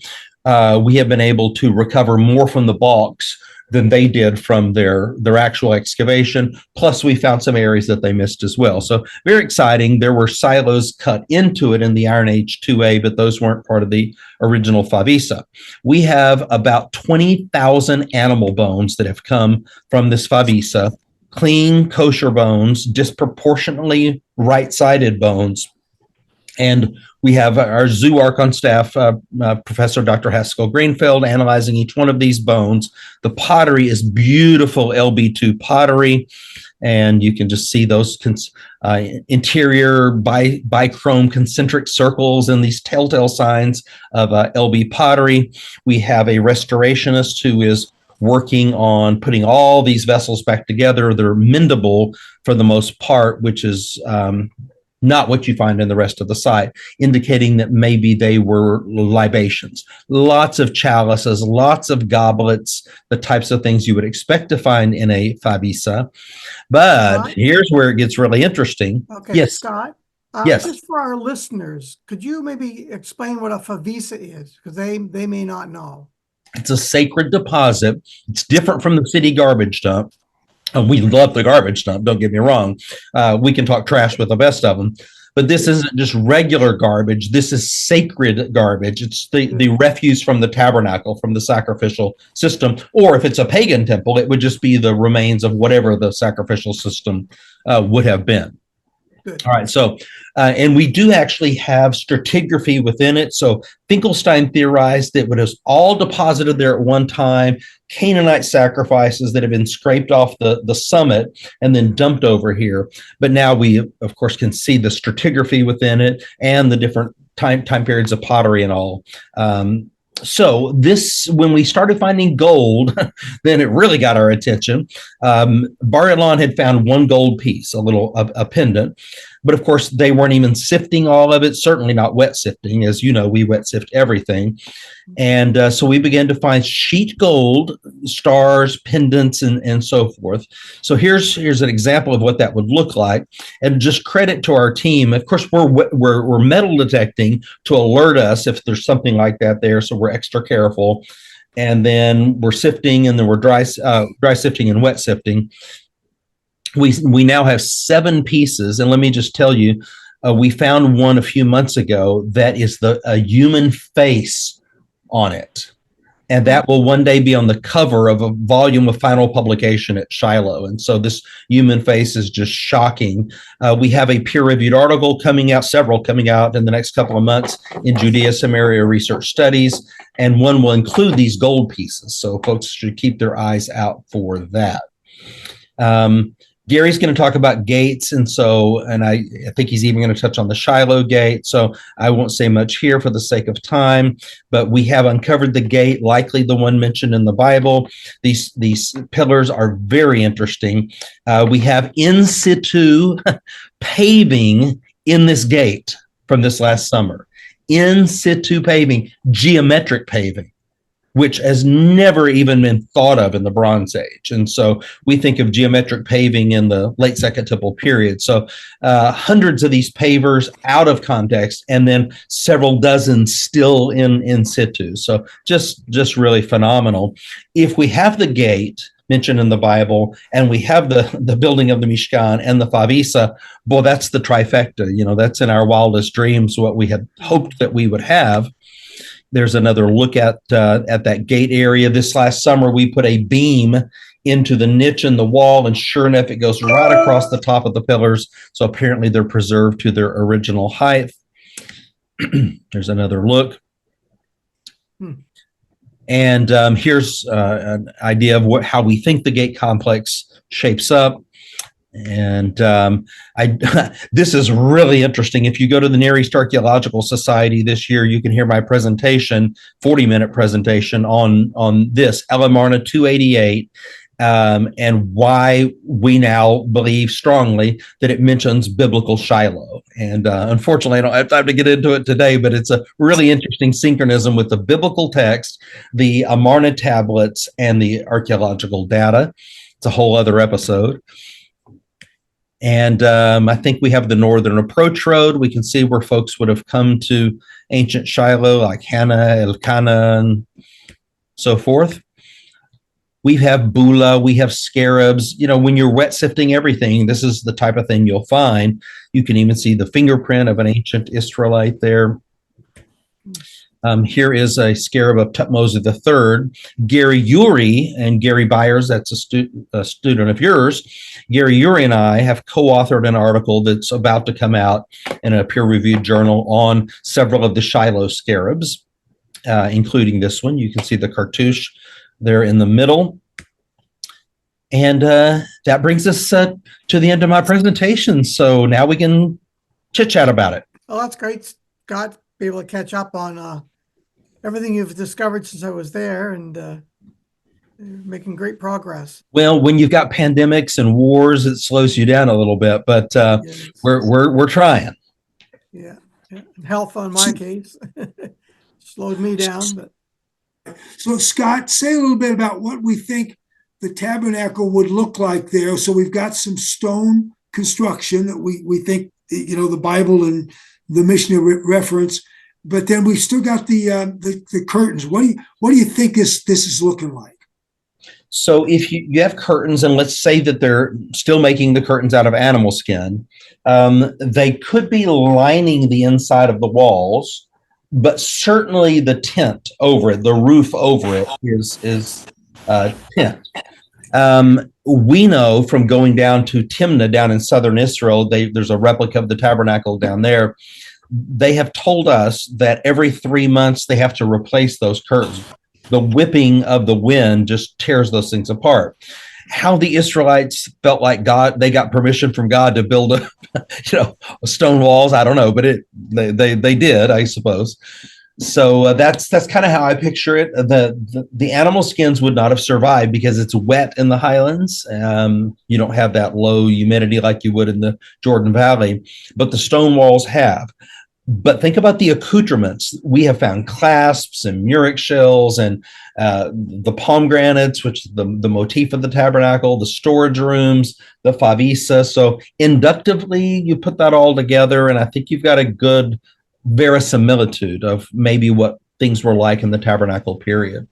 we have been able to recover more from the balks than they did from their actual excavation. Plus, we found some areas that they missed as well. So very exciting. There were silos cut into it in the Iron Age 2A, but those weren't part of the original Favisa. We have about 20,000 animal bones that have come from this Favisa, clean, kosher bones, disproportionately right-sided bones. And we have our zoo arc on staff, Professor Dr. Haskell Greenfield, analyzing each one of these bones. The pottery is beautiful LB2 pottery, and you can just see those interior bichrome concentric circles and these telltale signs of LB pottery. We have a restorationist who is working on putting all these vessels back together. They're mendable for the most part, which is not what you find in the rest of the site, indicating that maybe they were libations. Lots of chalices, lots of goblets, the types of things you would expect to find in a Favisa. But here's where it gets really interesting. Okay, yes, Scott. Yes. Just for our listeners, could you maybe explain what a Favisa is? Because they may not know. It's a sacred deposit. It's different from the city garbage dump. We love the garbage dump, don't get me wrong. We can talk trash with the best of them. But this isn't just regular garbage. This is sacred garbage. It's the refuse from the tabernacle, from the sacrificial system. Or if it's a pagan temple, it would just be the remains of whatever the sacrificial system would have been. Good. All right, so, and we do actually have stratigraphy within it. So Finkelstein theorized that it was all deposited there at one time, Canaanite sacrifices that have been scraped off the summit and then dumped over here. But now we, of course, can see the stratigraphy within it and the different time periods of pottery and all. So this, when we started finding gold, then it really got our attention. Bar Ilan had found one gold piece, a pendant, but of course they weren't even sifting all of it, certainly not wet sifting. As you know, we wet sift everything. And so we began to find sheet gold, stars, pendants, and so forth. So here's an example of what that would look like. And just credit to our team. Of course, we're metal detecting to alert us if there's something like that there. So we're extra careful. And then we're sifting, and then we're dry sifting and wet sifting. We now have 7 pieces. And let me just tell you, we found one a few months ago that is a human face on it. And that will one day be on the cover of a volume of final publication at Shiloh. And so this human face is just shocking. We have a peer-reviewed article several coming out in the next couple of months in Judea Samaria Research Studies, and one will include these gold pieces. So folks should keep their eyes out for that. Gary's going to talk about gates, and I think he's even going to touch on the Shiloh gate, so I won't say much here for the sake of time, but we have uncovered the gate, likely the one mentioned in the Bible. These pillars are very interesting. We have in situ paving in this gate from this last summer. In situ paving, geometric paving, which has never even been thought of in the Bronze Age. And so we think of geometric paving in the late Second Temple period. So hundreds of these pavers out of context, and then several dozen still in situ. So just really phenomenal. If we have the gate mentioned in the Bible, and we have the building of the Mishkan and the Favisa, boy, that's the trifecta. You know, that's in our wildest dreams what we had hoped that we would have. There's another look at that gate area. This last summer, we put a beam into the niche in the wall, and sure enough, it goes right across the top of the pillars. So apparently they're preserved to their original height. There's another look. And here's an idea of how we think the gate complex shapes up. And this is really interesting. If you go to the Near East Archaeological Society this year, you can hear my presentation, 40-minute presentation on this, Elamarna 288, and why we now believe strongly that it mentions biblical Shiloh. And unfortunately, I don't have time to get into it today, but it's a really interesting synchronism with the biblical text, the Amarna tablets, and the archaeological data. It's a whole other episode. And I think we have the northern approach road. We can see where folks would have come to ancient Shiloh, like Hannah, Elkanah, and so forth. We have Bula, we have scarabs. You know, when you're wet sifting everything, this is the type of thing you'll find. You can even see the fingerprint of an ancient Israelite there. Here is a scarab of Tutmosis III. Gary Urey and Gary Byers, that's a student of yours. Gary Urey and I have co-authored an article that's about to come out in a peer-reviewed journal on several of the Shiloh scarabs, including this one. You can see the cartouche there in the middle. And that brings us to the end of my presentation. So now we can chit-chat about it. Well, that's great, Scott. Be able to catch up on everything you've discovered since I was there, and making great progress. Well, when you've got pandemics and wars, it slows you down a little bit, but yes. we're trying. Yeah. And health on my case slowed me down. But so, Scott, say a little bit about what we think the tabernacle would look like there. So we've got some stone construction that we think, you know, the Bible and the Mishnah reference, but then we've still got the curtains. What do you think this is looking like? So if you have curtains, and let's say that they're still making the curtains out of animal skin, they could be lining the inside of the walls, but certainly the tent over it, the roof over it is tent. We know from going down to Timnah down in southern Israel, there's a replica of the tabernacle down there. They have told us that every 3 months they have to replace those curtains. The whipping of the wind just tears those things apart. How the Israelites felt like they got permission from God to build stone walls, I don't know, but they did, I suppose. So that's kind of how I picture it. The animal skins would not have survived because it's wet in the highlands. You don't have that low humidity like you would in the Jordan Valley, but the stone walls have. But think about the accoutrements. We have found clasps and murex shells and the pomegranates, which is the motif of the tabernacle, the storage rooms, the favisa. So inductively, you put that all together, and I think you've got a good verisimilitude of maybe what things were like in the tabernacle period.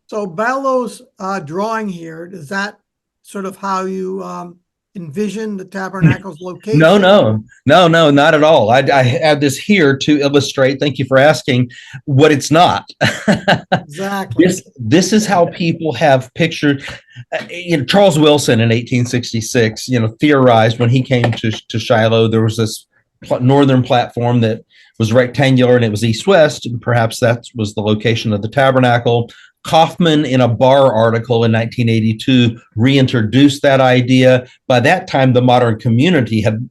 So Ballo's drawing here, is that sort of how you envision the tabernacle's location? No, not at all. I have this here to illustrate, thank you for asking, what it's not. Exactly. This is how people have pictured, Charles Wilson in 1866, theorized when he came to Shiloh, there was this northern platform that was rectangular and it was east-west, and perhaps that was the location of the tabernacle. Kaufman, in a Barr article in 1982, reintroduced that idea. By that time, the modern community had,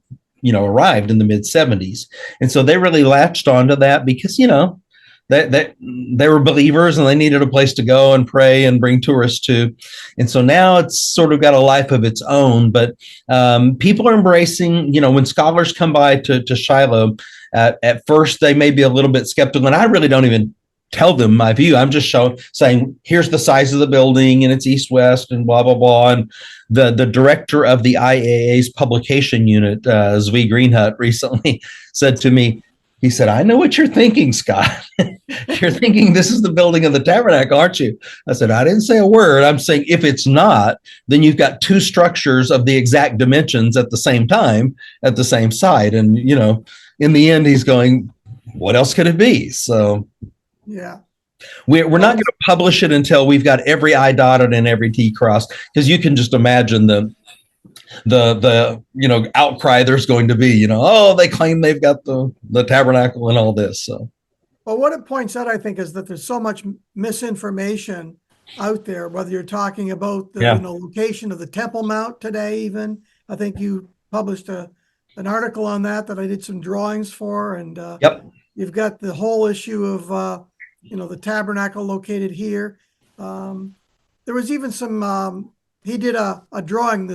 arrived in the mid-70s. And so they really latched onto that because, they were believers and they needed a place to go and pray and bring tourists to. And so now it's sort of got a life of its own. But people are embracing, when scholars come by to Shiloh, at first they may be a little bit skeptical. And I really don't even tell them my view. I'm just saying, here's the size of the building and it's east-west and blah, blah, blah. And the director of the IAA's publication unit, Zvi Greenhut, recently said to me, he said, I know what you're thinking, Scott. You're thinking this is the building of the tabernacle, aren't you? I said, I didn't say a word. I'm saying if it's not, then you've got two structures of the exact dimensions at the same time, at the same site. And, in the end, he's going, what else could it be? So yeah, we're not going to publish it until we've got every I dotted and every T crossed, because you can just imagine the outcry there's going to be, they claim they've got the tabernacle and all this. So, well, what it points out, I think, is that there's so much misinformation out there, whether you're talking about the location of the Temple Mount today, even. I think you published an article on that I did some drawings for, and you've got the whole issue of the tabernacle located here. There was even some he did a drawing,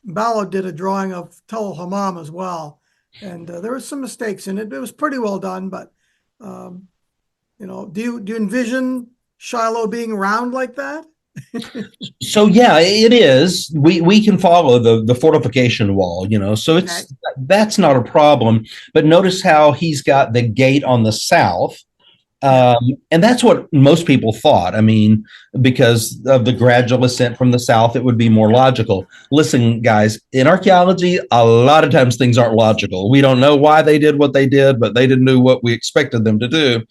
Ballo did a drawing of Tall El-Hammam as well, and there were some mistakes in it. It was pretty well done, but do you envision Shiloh being round like that? So yeah, it is. We can follow the fortification wall, so that's not a problem. But notice how he's got the gate on the south. And that's what most people thought. I mean, because of the gradual ascent from the south, it would be more logical. Listen, guys, in archaeology, a lot of times things aren't logical. We don't know why they did what they did, but they didn't do what we expected them to do.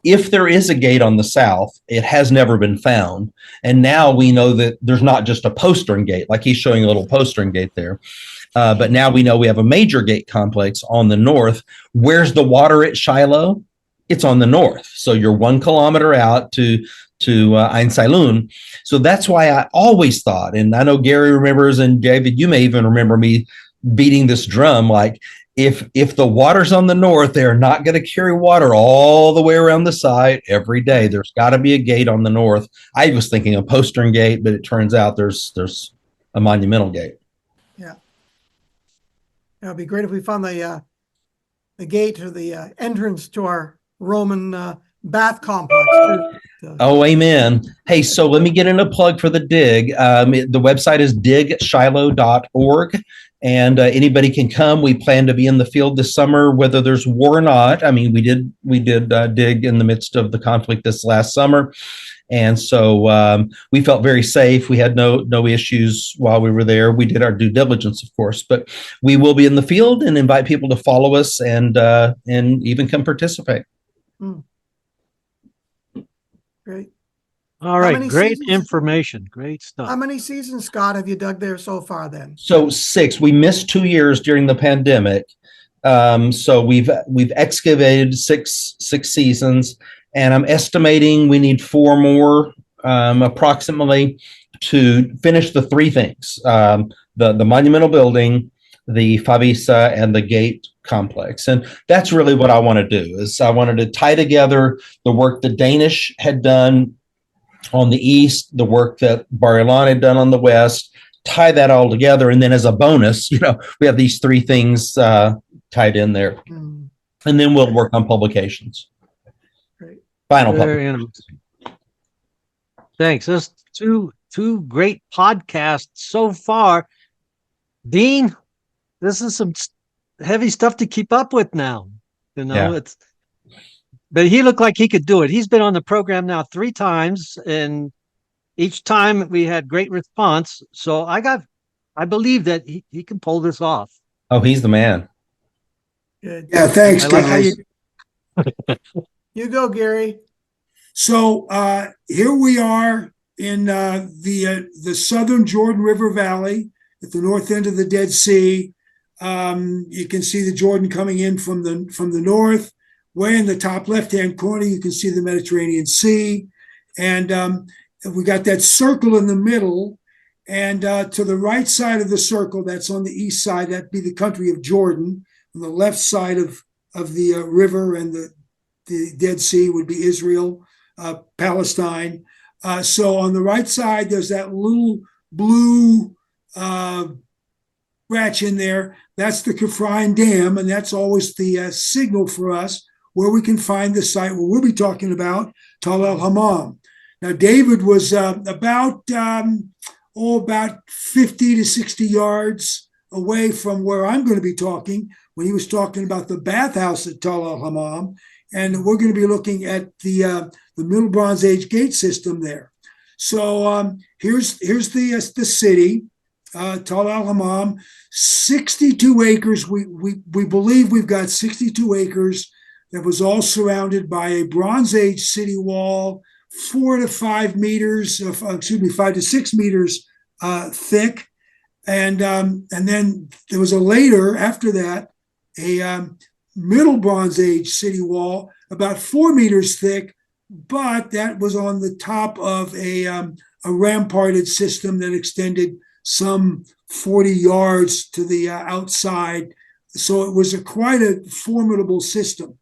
If there is a gate on the south, it has never been found. And now we know that there's not just a postern gate, like he's showing a little postern gate there. But now we know we have a major gate complex on the north. Where's the water at Shiloh? It's on the north. So you're 1 kilometer out to Ein Sailun. So that's why I always thought, and I know Gary remembers, and David, you may even remember me beating this drum, like if the water's on the north, they're not going to carry water all the way around the site every day. There's got to be a gate on the north. I was thinking a postern gate, but it turns out there's a monumental gate. Yeah. It'd be great if we found the gate or the entrance to our Roman bath complex. Oh, amen. Hey, so let me get in a plug for the dig. The website is digshiloh.org, and anybody can come. We plan to be in the field this summer, whether there's war or not. I mean, we did dig in the midst of the conflict this last summer. And so we felt very safe. We had no issues while we were there. We did our due diligence, of course, but we will be in the field and invite people to follow us and even come participate. Great. All right. Great information. Great stuff. How many seasons, Scott, have you dug there so far then? So 6. We missed 2 years during the pandemic. So we've excavated six seasons, and I'm estimating we need 4 more approximately to finish the 3 things: the monumental building, the Favisa, and the gate complex. And that's really what I want to do. Is I wanted to tie together the work the Danish had done on the east, the work that Bar Ilan had done on the west, tie that all together, and then as a bonus, we have these 3 things tied in there, and then we'll work on publications. Great. Final publication. Thanks. That's two great podcasts so far. Dean, this is some heavy stuff to keep up with now. But he looked like he could do it. He's been on the program now 3 times, and each time we had great response. So I believe that he can pull this off. Oh, he's the man. Good. Yeah, thanks, guys. You go, Gary. So here we are in the southern Jordan River Valley at the north end of the Dead Sea. You can see the Jordan coming in from the north. Way in the top left-hand corner, you can see the Mediterranean Sea. And we got that circle in the middle. And to the right side of the circle, that's on the east side, that'd be the country of Jordan. On the left side of the river and the Dead Sea would be Israel, Palestine. So on the right side, there's that little blue scratch in there. That's the Kafraim Dam, and that's always the signal for us where we can find the site where we'll be talking about, Tall El-Hammam. Now, David was about 50 to 60 yards away from where I'm going to be talking when he was talking about the bathhouse at Tall El-Hammam. And we're going to be looking at the Middle Bronze Age gate system there. So here's the city, Tall El-Hammam, 62 acres. We believe we've got 62 acres that was all surrounded by a Bronze Age city wall, 5 to 6 meters thick. And then there was after that, a Middle Bronze Age city wall, about 4 meters thick, but that was on the top of a ramparted system that extended some 40 yards to the outside. So it was quite a formidable system.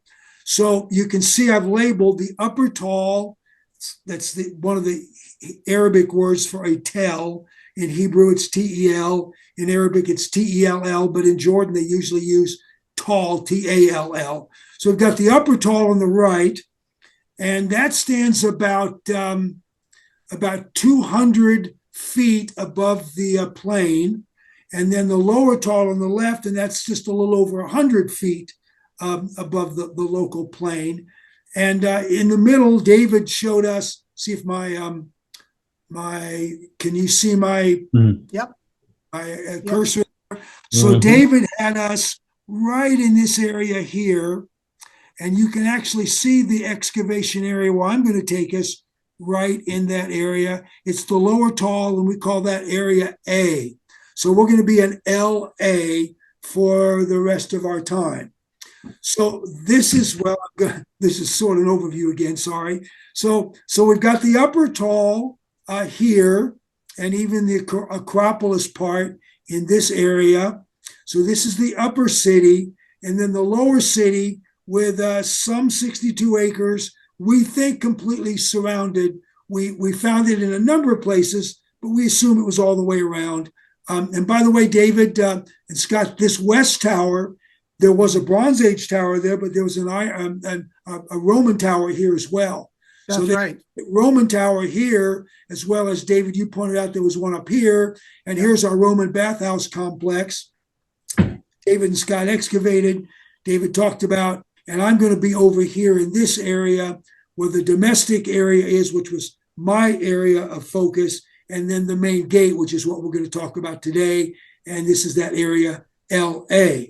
So you can see I've labeled the upper tall. That's one of the Arabic words for a tell. In Hebrew, it's T-E-L. In Arabic, it's T-E-L-L. But in Jordan, they usually use tall, T-A-L-L. So we've got the upper tall on the right, and that stands about about 200 feet above the plain, and then the lower Tall on the left, and that's just a little over 100 feet above the local plain. And in the middle, David showed us. See if can you see my Yep. my cursor? So David had us right in this area here, and you can actually see the excavation area where I'm going to take us right in that area. It's the lower Tall, and we call that area A. So we're going to be an LA for the rest of our time. So this is, well, this is sort of an overview again, sorry. So we've got the upper Tall here, and even the Acropolis part in this area. So this is the upper city, and then the lower city with some 62 acres, we think completely surrounded. We found it in a number of places, but we assume it was all the way around. And by the way, David and Scott, this West Tower, there was a Bronze Age tower there, but there was a Roman tower here as well. That's right. Roman tower here, as well as, David, you pointed out there was one up here. And here's our Roman bathhouse complex. David and Scott excavated. David talked about, and I'm going to be over here in this area where the domestic area is, which was my area of focus, and then the main gate, which is what we're going to talk about today. And this is that area, LA.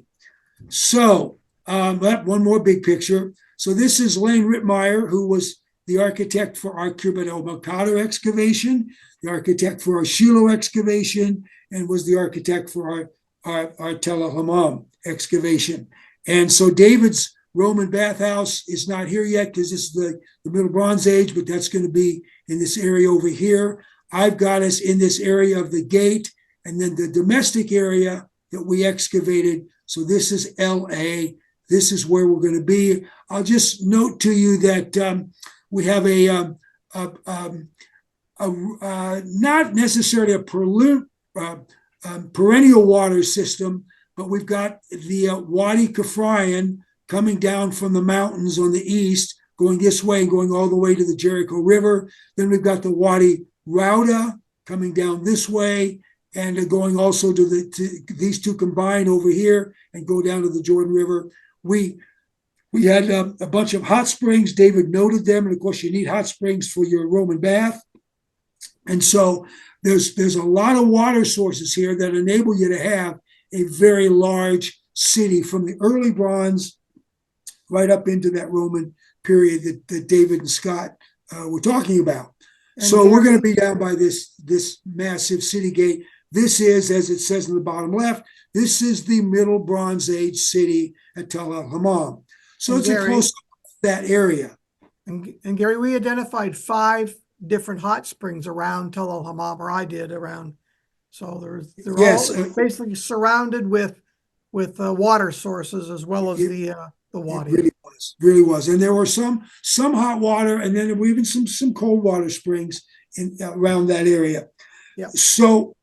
So one more big picture. So this is Lane Rittmeyer, who was the architect for our Kibbutz el-Makada excavation, the architect for our Shiloh excavation, and was the architect for our Tall El-Hammam excavation. And so David's Roman bathhouse is not here yet because this is the Middle Bronze Age, but that's going to be in this area over here. I've got us in this area of the gate, and then the domestic area that we excavated. So this is LA. This is where we're going to be. I'll just note to you that we have a not necessarily a perennial water system, but we've got the Wadi Kafrayan coming down from the mountains on the east, going this way and going all the way to the Jericho River. Then we've got the Wadi Rauda coming down this way and going also to these two combine over here and go down to the Jordan River. We had a bunch of hot springs. David noted them, and of course you need hot springs for your Roman bath. And so there's a lot of water sources here that enable you to have a very large city from the early Bronze right up into that Roman period that David and Scott were talking about. And so we're going to be down by this massive city gate. This is, as it says in the bottom left, this is the Middle Bronze Age city at Tall El-Hammam. So and it's Gary, a close that area. And Gary, we identified 5 different hot springs around Tall El-Hammam, or I did around. So they're all basically surrounded with water sources as well as the wadi. It really was. And there were some hot water, and then there were even some cold water springs around that area. Yeah. So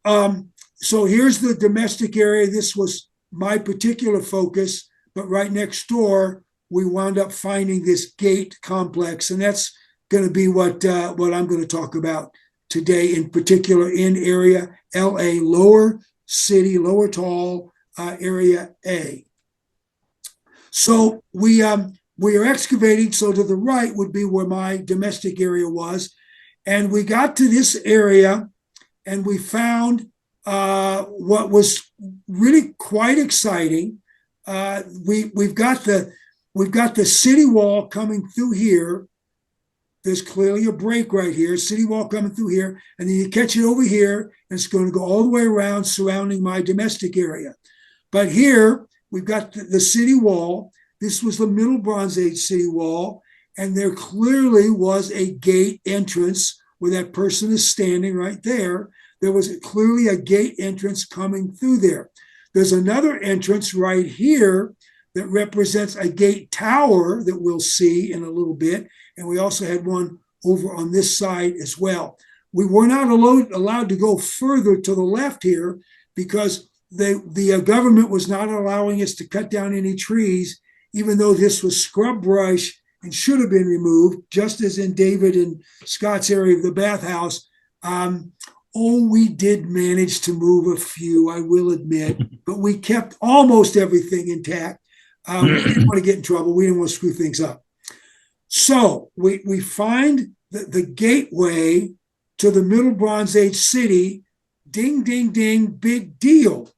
here's the domestic area. This was my particular focus, but right next door we wound up finding this gate complex, and that's going to be what I'm going to talk about today, in particular in area LA, lower city, lower Tall, area A. So we are excavating. So to the right would be where my domestic area was, and we got to this area, and we found what was really quite exciting. We've got the city wall coming through here. There's clearly a break right here, city wall coming through here, and then you catch it over here, and it's going to go all the way around surrounding my domestic area. But here we've got the city wall. This was the Middle Bronze Age city wall, and there clearly was a gate entrance where that person is standing right there. There was clearly a gate entrance coming through there. There's another entrance right here that represents a gate tower that we'll see in a little bit. And we also had one over on this side as well. We were not allowed to go further to the left here because the government was not allowing us to cut down any trees, even though this was scrub brush and should have been removed, just as in David and Scott's area of the bathhouse. We did manage to move a few, I will admit, but we kept almost everything intact. We didn't want to get in trouble. We didn't want to screw things up. So we find the gateway to the Middle Bronze Age city. Ding, ding, ding, big deal.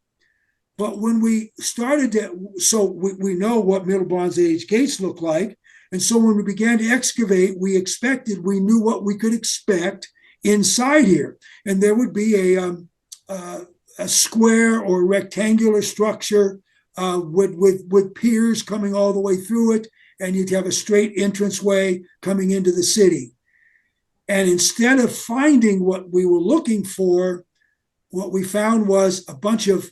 But when we started to, so we know what Middle Bronze Age gates look like. And so when we began to excavate, we knew what we could expect inside here. And there would be a square or rectangular structure with piers coming all the way through it. And you'd have a straight entranceway coming into the city. And instead of finding what we were looking for, what we found was a bunch of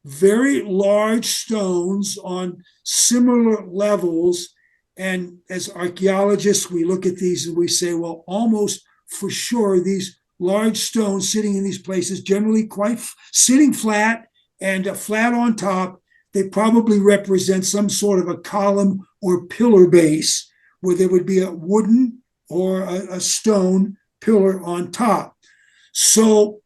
very large stones on similar levels. And as archaeologists, we look at these and we say, well, almost for sure, these large stones sitting in these places, generally quite sitting flat and flat on top, they probably represent some sort of a column or pillar base where there would be a wooden or a stone pillar on top. So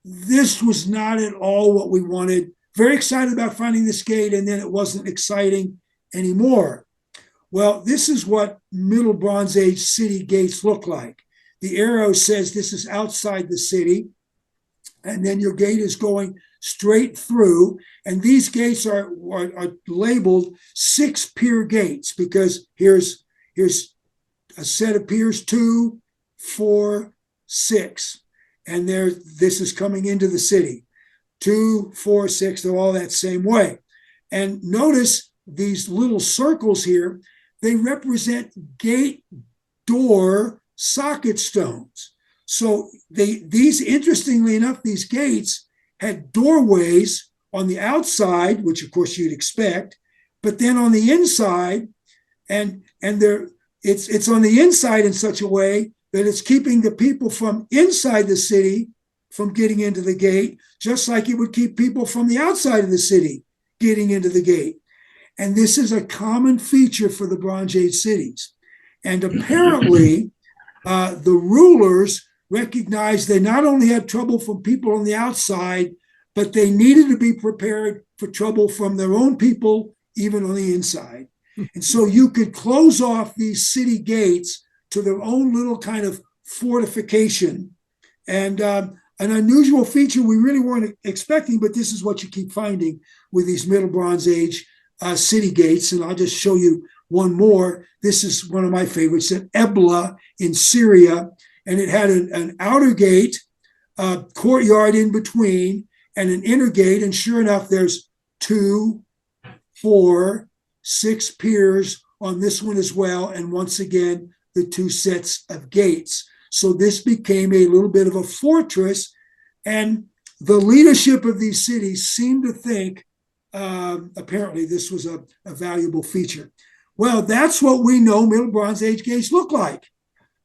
this was not at all what we wanted. Very excited about finding this gate, and then it wasn't exciting anymore. Well, this is what Middle Bronze Age city gates look like. The arrow says this is outside the city, and then your gate is going straight through. And these gates are labeled 6-pier gates because here's a set of piers, 2, 4, 6. And this is coming into the city. 2, 4, 6, they're all that same way. And notice these little circles here, they represent gate door socket stones. So these, interestingly enough, these gates had doorways on the outside, which of course you'd expect, but then on the inside, and it's on the inside in such a way that it's keeping the people from inside the city from getting into the gate, just like it would keep people from the outside of the city getting into the gate. And this is a common feature for the Bronze Age cities. And apparently, the rulers recognized they not only had trouble from people on the outside, but they needed to be prepared for trouble from their own people, even on the inside. And so you could close off these city gates to their own little kind of fortification. And an unusual feature we really weren't expecting, but this is what you keep finding with these Middle Bronze Age city gates. And I'll just show you one more. This is one of my favorites at Ebla in Syria. And it had an outer gate, a courtyard in between, and an inner gate. And sure enough, there's 2, 4, 6 piers on this one as well. And once again, the 2 sets of gates. So this became a little bit of a fortress. And the leadership of these cities seemed to think, apparently, this was a valuable feature. Well, that's what we know Middle Bronze Age gates look like.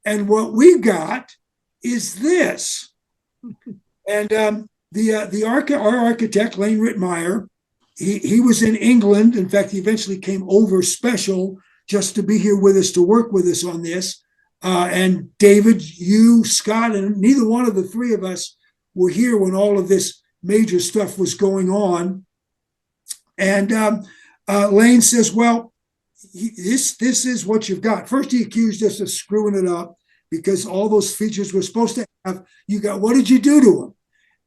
And what we got is this. And our architect, Lane Rittmeyer, he was in England. In fact, he eventually came over special just to be here with us, to work with us on this. And David, you, Scott, and neither one of the three of us were here when all of this major stuff was going on. And Lane says, well, this is what you've got. First, he accused us of screwing it up because all those features we're supposed to have, you got, what did you do to them?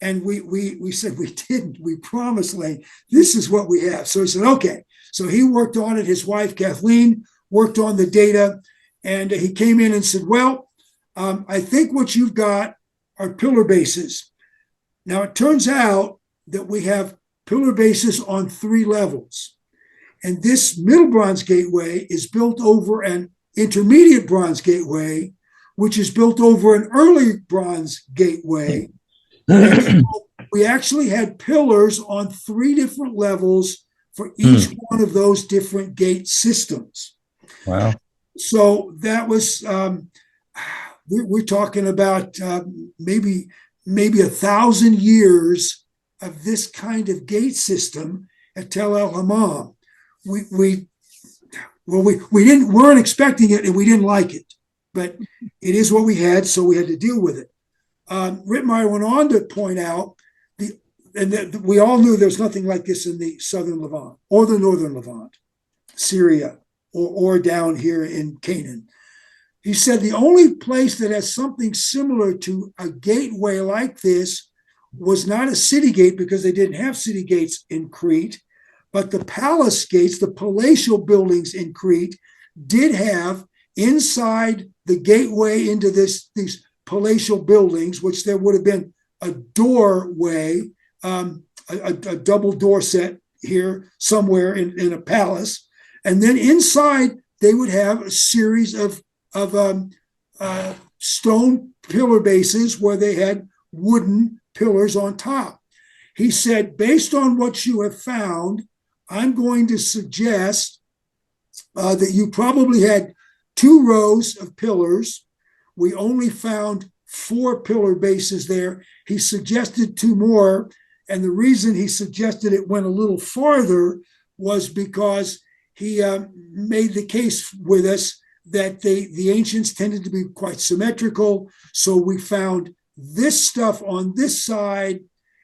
And we said, we didn't. We promised, Lane, this is what we have. So he said, okay. So he worked on it. His wife, Kathleen, worked on the data. And he came in and said, well, I think what you've got are pillar bases. Now, it turns out that we have pillar bases on 3 levels. And this Middle Bronze Gateway is built over an intermediate Bronze Gateway, which is built over an early Bronze Gateway. And so we actually had pillars on 3 different levels for each one of those different gate systems. Wow. So that was, we're talking about maybe 1,000 years of this kind of gate system at Tall El-Hammam. We Well, we weren't expecting it, and we didn't like it, but it is what we had, so we had to deal with it. Rittmeyer went on to point out we all knew there's nothing like this in the southern Levant or the northern Levant, Syria, or down here in Canaan. He said the only place that has something similar to a gateway like this was not a city gate, because they didn't have city gates in Crete, but the palace gates, the palatial buildings in Crete, did have inside the gateway into these palatial buildings, which there would have been a doorway, a double door set here somewhere in a palace, and then inside they would have a series of stone pillar bases where they had wooden pillars on top. He said, based on what you have found, I'm going to suggest that you probably had 2 rows of pillars. We only found 4 pillar bases there. He suggested 2 more. And the reason he suggested it went a little farther was because he made the case with us that the ancients tended to be quite symmetrical. So we found this stuff on this side.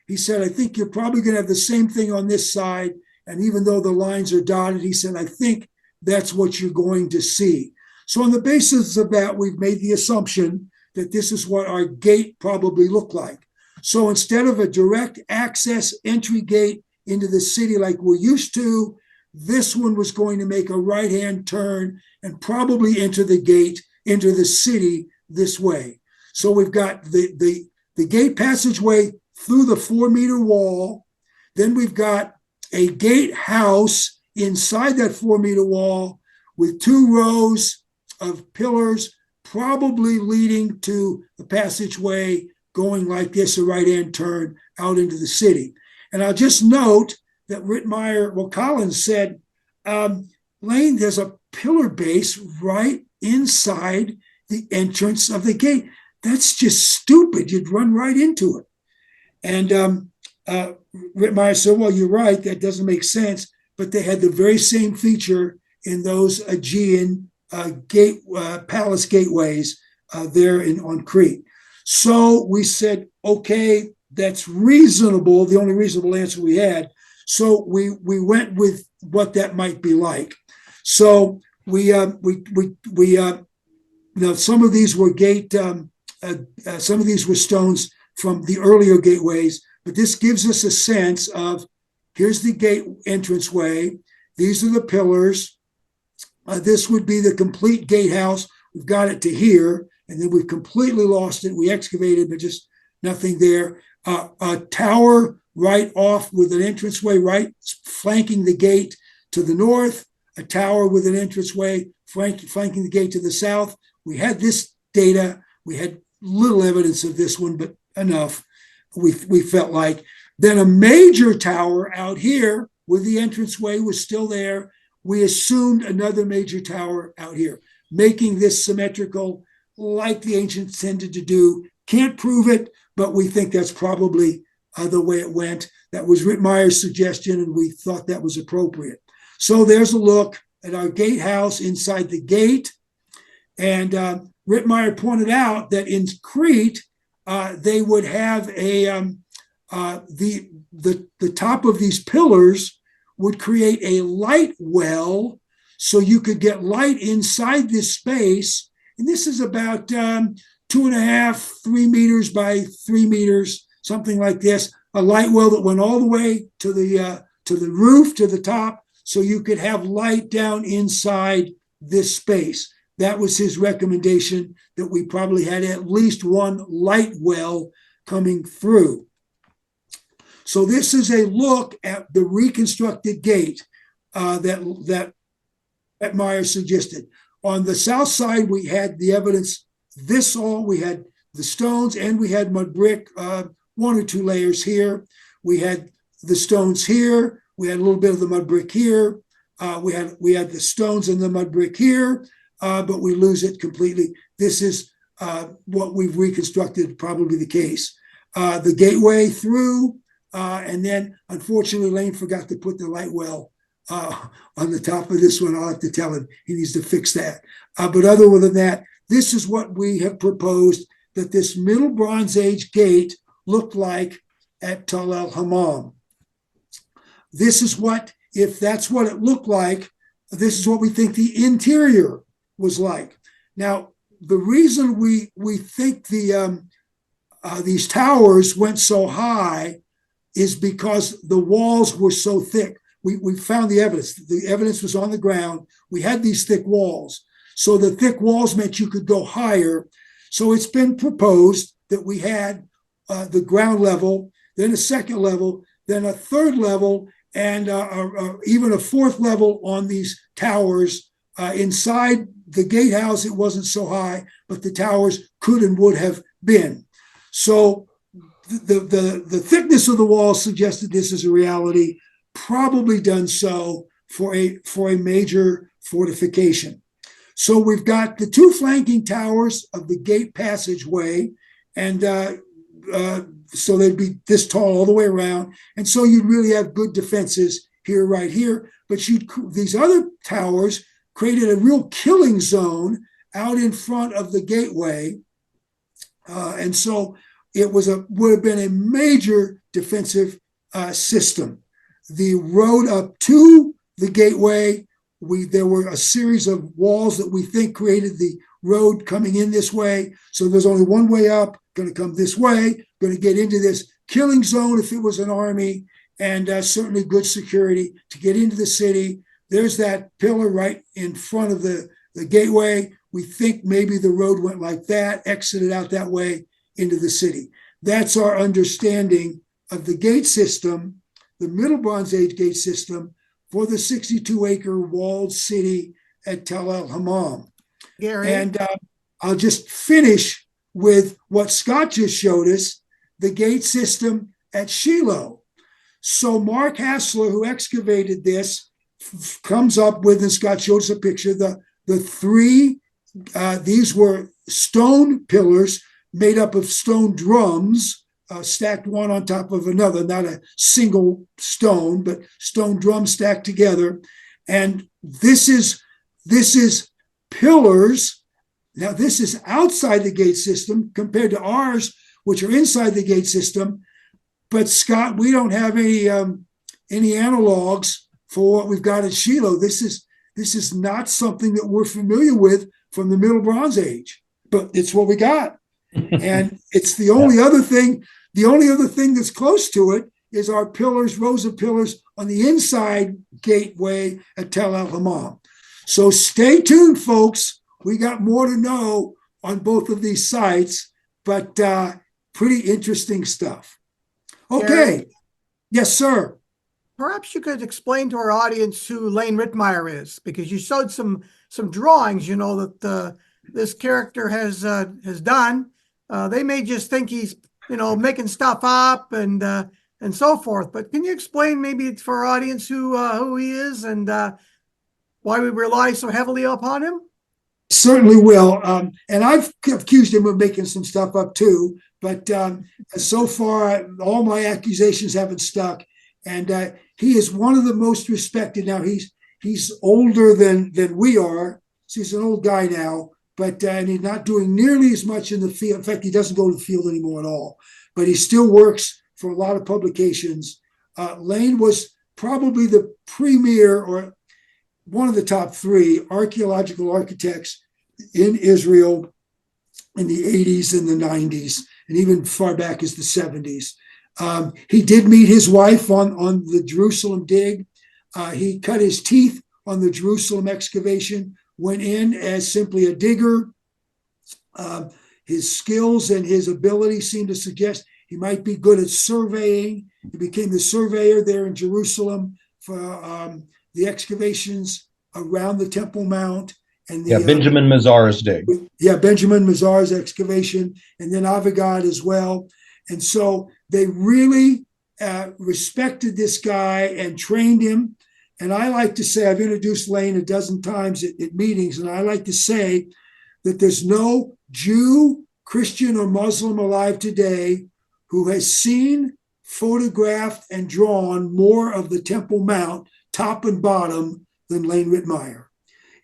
He said, I think you're probably going to have the same thing on this side. And even though the lines are dotted, he said, I think that's what you're going to see. So on the basis of that, we've made the assumption that this is what our gate probably looked like. So instead of a direct access entry gate into the city like we're used to, this one was going to make a right-hand turn and probably enter the gate into the city this way. So we've got the gate passageway through the 4-meter wall. Then we've got a gatehouse inside that 4-meter wall with 2 rows of pillars, probably leading to the passageway going like this, a right-hand turn out into the city. And I'll just note that Collins said, Lane, there's a pillar base right inside the entrance of the gate. That's just stupid. You'd run right into it. And Rittmeyer said, well, you're right. That doesn't make sense. But they had the very same feature in those Aegean palace gateways there on Crete. So we said, okay, that's reasonable, the only reasonable answer we had. So we went with what that might be like. So we some of these were some of these were stones from the earlier gateways, but this gives us a sense of, here's the gate entranceway. These are the pillars. This would be the complete gatehouse. We've got it to here, and then we've completely lost it. We excavated, but just nothing there. A tower right off with an entranceway right flanking the gate to the north. A tower with an entranceway flanking the gate to the south. We had this data. We had little evidence of this one, but enough, we felt like. Then a major tower out here with the entranceway was still there. We assumed another major tower out here, making this symmetrical like the ancients tended to do. Can't prove it, but we think that's probably the way it went. That was Rittmeyer's suggestion, and we thought that was appropriate. So there's a look at our gatehouse inside the gate. And Rittmeyer pointed out that in Crete, they would have the top of these pillars would create a light well, so you could get light inside this space. And this is about 2.5, 3 meters by 3 meters, something like this. A light well that went all the way to the roof, to the top, so you could have light down inside this space. That was his recommendation, that we probably had at least one light well coming through. So this is a look at the reconstructed gate that Meyer suggested. On the south side, we had the evidence. We had the stones, and we had mud brick, 1 or 2 layers here. We had the stones here. We had a little bit of the mud brick here. We had the stones and the mud brick here, but we lose it completely. This is what we've reconstructed, probably the case. The gateway through, and then unfortunately Lane forgot to put the light well on the top of this one. I'll have to tell him he needs to fix that. But other than that, this is what we have proposed that this Middle Bronze Age gate looked like at Tall El-Hammam. This is what, if that's what it looked like, this is what we think the interior was like. Now, the reason we think these towers went so high is because the walls were so thick. We found the evidence. The evidence was on the ground. We had these thick walls. So the thick walls meant you could go higher. So it's been proposed that we had the ground level, then a second level, then a third level, and even a fourth level on these towers. Inside the gatehouse, it wasn't so high, but the towers could and would have been. So the thickness of the wall suggested this is a reality, probably done so for a major fortification. So we've got the two flanking towers of the gate passageway, and so they'd be this tall all the way around. And so you'd really have good defenses here, right here. But these other towers created a real killing zone out in front of the gateway. And so it would have been a major defensive system. The road up to the gateway, there were a series of walls that we think created the road coming in this way. So there's only one way up, going to come this way, going to get into this killing zone if it was an army, and certainly good security to get into the city. There's that pillar right in front of the gateway. We think maybe the road went like that, exited out that way into the city. That's our understanding of the gate system, the Middle Bronze Age gate system for the 62-acre walled city at Tall El-Hammam. Gary. And I'll just finish with what Scott just showed us, the gate system at Shiloh. So Mark Hassler, who excavated this, comes up with, and Scott showed us a picture, the three, these were stone pillars made up of stone drums, stacked one on top of another, not a single stone, but stone drums stacked together. And this is pillars. Now, this is outside the gate system compared to ours, which are inside the gate system. But Scott, we don't have any analogs for what we've got at Shiloh. This is not something that we're familiar with from the Middle Bronze Age, but it's what we got. And it's the only other thing. The only other thing that's close to it is our pillars, rows of pillars on the inside gateway at Tall El-Hammam. So stay tuned, folks. We got more to know on both of these sites, but pretty interesting stuff. Okay. Gary, yes, sir. perhaps you could explain to our audience who Lane Rittmeyer is, because you showed some drawings, that this character has done. They may just think he's, making stuff up and so forth. But can you explain maybe for our audience who he is and why we rely so heavily upon him? Certainly will. And I've accused him of making some stuff up too. But so far, all my accusations haven't stuck. And he is one of the most respected. Now, he's older than we are. So he's an old guy now. But and he's not doing nearly as much in the field. In fact, he doesn't go to the field anymore at all. But he still works for a lot of publications. Lane was probably the premier or one of the top three archaeological architects in Israel in the 80s and the 90s, and even far back as the 70s. He did meet his wife on the Jerusalem dig. He cut his teeth on the Jerusalem excavation, went in as simply a digger. His skills and his ability seemed to suggest he might be good at surveying. He became the surveyor there in Jerusalem for the excavations around the Temple Mount. And Benjamin Mazar's dig. Benjamin Mazar's excavation, and then Avigad as well. And so they really respected this guy and trained him. And I like to say, I've introduced Lane a dozen times at meetings, and I like to say that there's no Jew, Christian, or Muslim alive today who has seen photographed and drawn more of the Temple Mount, top and bottom, than Lane Whitmire.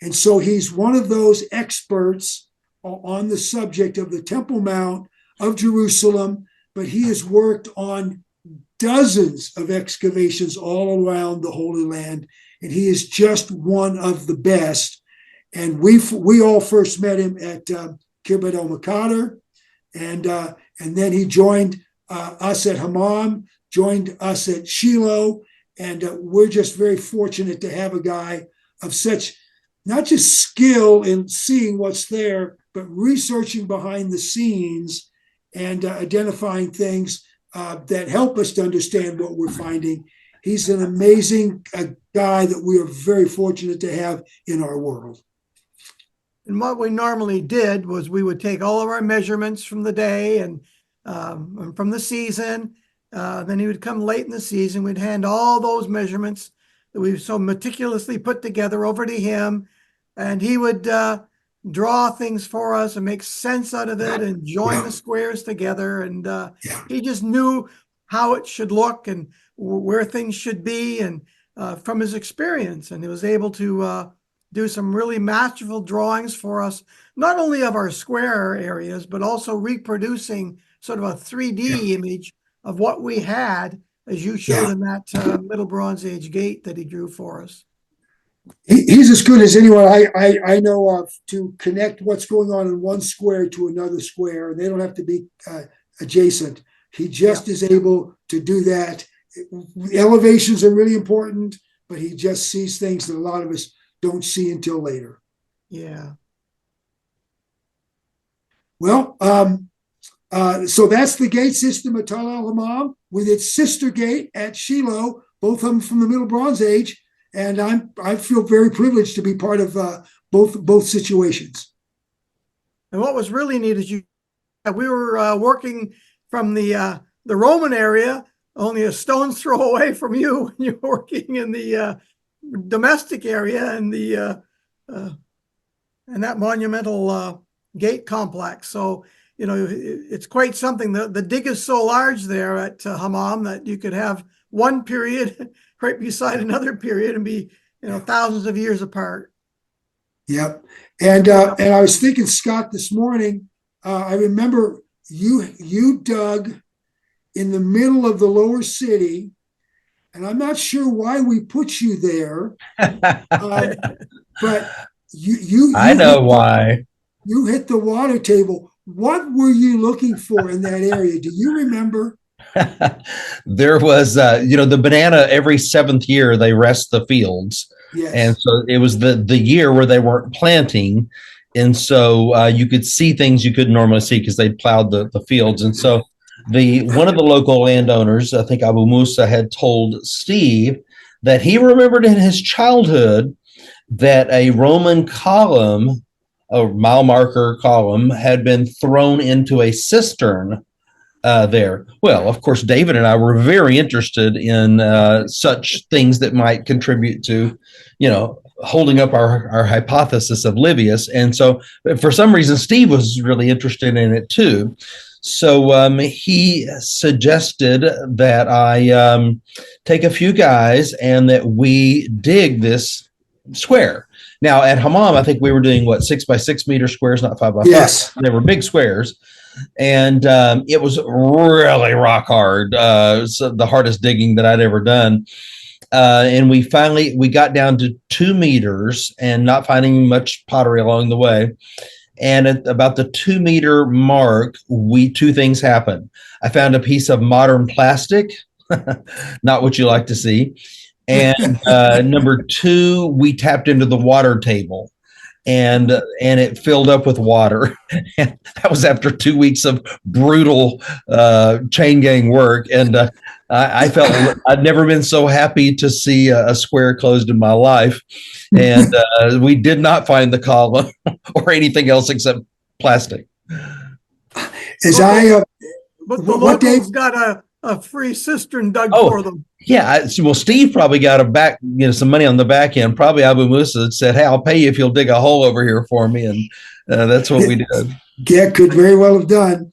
And so he's one of those experts on the subject of the Temple Mount of Jerusalem, but he has worked on dozens of excavations all around the Holy Land, and he is just one of the best. And we all first met him at Kibbutz el-Makadar, and then he joined us at Hammam, joined us at Shiloh, and we're just very fortunate to have a guy of such not just skill in seeing what's there, but researching behind the scenes and identifying things that help us to understand what we're finding. He's an amazing guy that we are very fortunate to have in our world. And what we normally did was we would take all of our measurements from the day and from the season. Then he would come late in the season. We'd hand all those measurements that we've so meticulously put together over to him. And he would draw things for us and make sense out of it and join the squares together. And he just knew how it should look and where things should be, and from his experience. And he was able to do some really masterful drawings for us, not only of our square areas, but also reproducing sort of a 3D image of what we had, as you showed in that Middle Bronze Age gate that he drew for us. He's as good as anyone I know of to connect what's going on in one square to another square, and they don't have to be adjacent. He just is able to do that. Elevations are really important, but he just sees things that a lot of us don't see until later. Yeah. Well, so that's the gate system at Tall El-Hammam with its sister gate at Shiloh, both of them from the Middle Bronze Age. And I feel very privileged to be part of both situations. And what was really neat is we were working from the Roman area, only a stone's throw away from you when you're working in the domestic area and and that monumental gate complex. So it's quite something. The dig is so large there at Hammam that you could have one period right beside another period and be thousands of years apart. Yep. And I was thinking, Scott, this morning, I remember you dug in the middle of the lower city, and I'm not sure why we put you there, but you I know why. You hit the water table. What were you looking for in that area? Do you remember? There was, the banana every 7th year they rest the fields. Yes. And so it was the year where they weren't planting. And so you could see things you couldn't normally see because they plowed the fields. And so one of the local landowners, I think Abu Musa, had told Steve that he remembered in his childhood that a Roman column, a mile marker column, had been thrown into a cistern there. Well, of course, David and I were very interested in such things that might contribute to, holding up our hypothesis of Livius. And so for some reason, Steve was really interested in it too. So he suggested that I take a few guys and that we dig this square. Now at Hammam, I think we were doing 6 by 6 meter squares, not 5 by 5. Yes. They were big squares. And it was really rock hard. So the hardest digging that I'd ever done. And we got down to 2 meters and not finding much pottery along the way. And at about the 2 meter mark, two things happened. I found a piece of modern plastic, not what you like to see. And number 2, we tapped into the water table. And it filled up with water. And that was after 2 weeks of brutal chain gang work. And I felt I'd never been so happy to see a square closed in my life. And we did not find the column or anything else except plastic. But the locals got a free cistern dug for them. Yeah. Well, Steve probably got some money on the back end. Probably Abu Musa said, "Hey, I'll pay you if you'll dig a hole over here for me." And that's what we did. Yeah, could very well have done.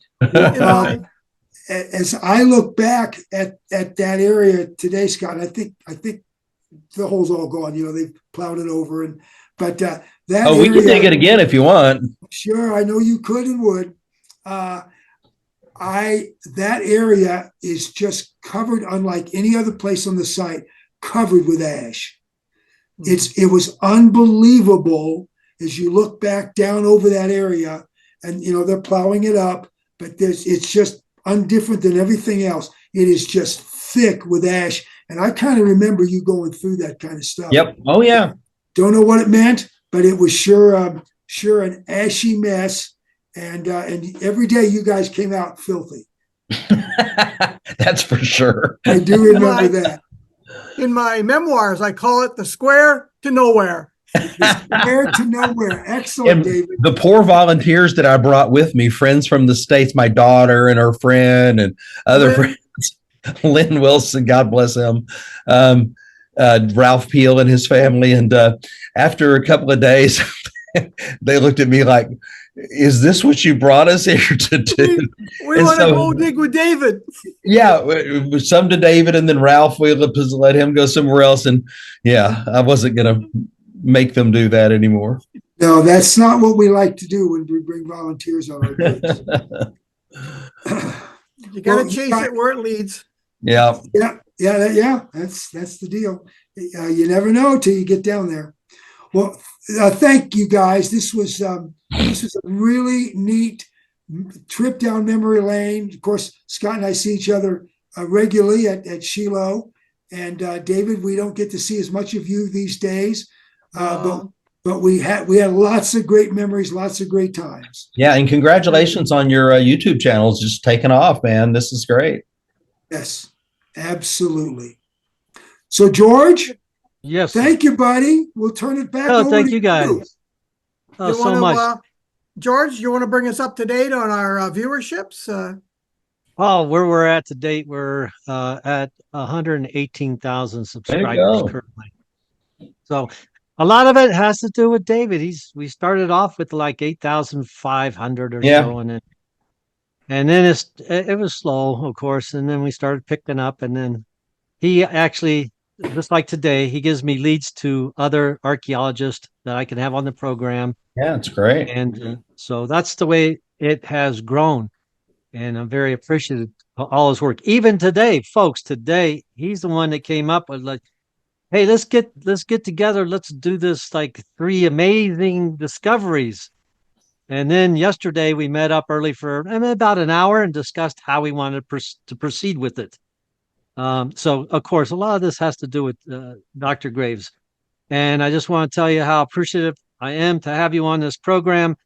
as I look back at that area today, Scott, I think the hole's all gone. They've plowed it over, but that we can dig it again if you want. Sure, I know you could and would. That area is just covered, unlike any other place on the site, covered with ash. It was unbelievable as you look back down over that area, and they're plowing it up, but it's just undifferent than everything else. It is just thick with ash, and I kind of remember you going through that kind of stuff. Yep. Oh yeah. Don't know what it meant, but it was sure an ashy mess, and every day you guys came out filthy. That's for sure. I do remember that. In my memoirs, I call it the square to nowhere. Square to nowhere. Excellent, And David. the poor volunteers that I brought with me, friends from the States, my daughter and her friend and other friends, Lynn Wilson, God bless him, Ralph Peel and his family. And after a couple of days, they looked at me like, is this what you brought us here to do? We want to go dig with David. Yeah, some to David, and then Ralph, we let him go somewhere else. And yeah, I wasn't going to make them do that anymore. No, that's not what we like to do when we bring volunteers on our trips. You got to chase it where it leads. Yeah. That's the deal. You never know till you get down there. Well, thank you guys. This was a really neat trip down memory lane. Of course, Scott and I see each other regularly at Shiloh, and David, we don't get to see as much of you these days, but we had lots of great memories, lots of great times. Yeah, and congratulations on your YouTube channel. It's just taking off, man. This is great. Yes, absolutely. So, George. Yes. Thank you, buddy. We'll turn it back over thank to you guys. So much. George, you want to bring us up to date on our viewerships? Where we're at to date, we're at 118,000 subscribers currently. So a lot of it has to do with David. We started off with like 8,500 or so, and then it was slow, of course, and then we started picking up, and then he actually, just like today, he gives me leads to other archaeologists that I can have on the program. Yeah, it's great. And so that's the way it has grown. And I'm very appreciative of all his work. Even today, folks, he's the one that came up with like, hey, let's get together. Let's do this like 3 amazing discoveries. And then yesterday we met up early for about an hour and discussed how we wanted to proceed with it. So, of course, a lot of this has to do with Dr. Graves. And I just want to tell you how appreciative I am to have you on this program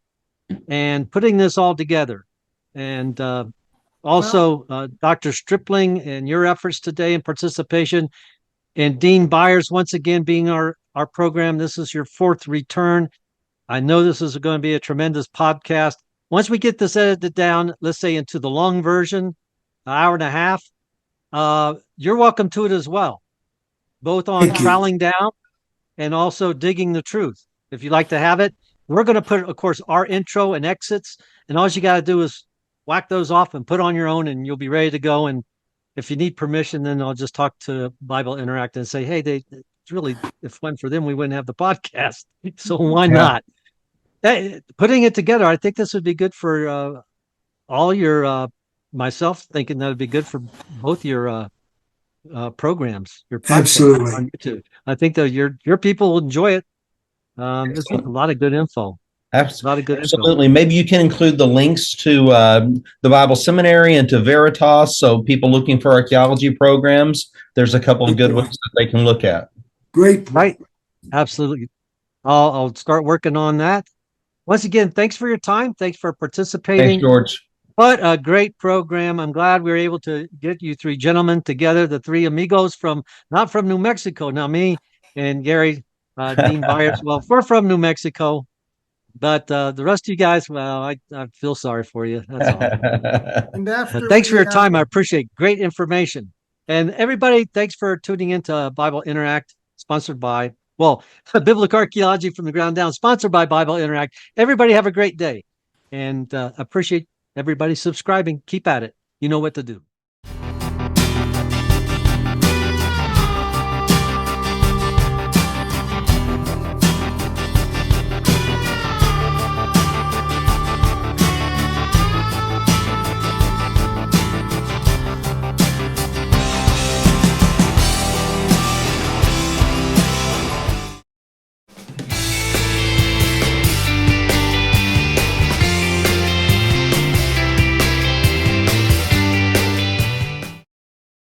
and putting this all together. And also, Dr. Stripling and your efforts today and participation. And Dean Byers, once again, being our program. This is your 4th return. I know this is going to be a tremendous podcast. Once we get this edited down, let's say into the long version, an hour and a half, you're welcome to it as well, both on troweling down and also digging the truth. If you'd like to have it, we're going to put, of course, our intro and exits, and all you got to do is whack those off and put on your own, and you'll be ready to go. And if you need permission, then I'll just talk to Bible Interact and say, hey, it's really, if it weren't for them, we wouldn't have the podcast. So why not? Putting it together, I think this would be good for all your myself thinking that would be good for both your programs, your podcasts. Absolutely on YouTube. I think that your people will enjoy it. There's a lot of good info. Absolutely. A lot of good Absolutely. info. Maybe you can include the links to the Bible Seminary and to Veritas, so people looking for archaeology programs, there's a couple of good ones that they can look at. Great. Right. Absolutely. I'll start working on that. Once again, thanks for your time. Thanks for participating. Thanks, George. What a great program. I'm glad we were able to get you 3 gentlemen together, the 3 amigos not from New Mexico. Now, me and Gary, Dean Byers, well, we're from New Mexico, but the rest of you guys, well, I feel sorry for you. That's all. And Thanks for your time. I appreciate great information. And everybody, thanks for tuning into Bible Interact, sponsored by, Biblical Archaeology from the Ground Down, sponsored by Bible Interact. Everybody have a great day, and appreciate everybody subscribing. Keep at it. you know what to do.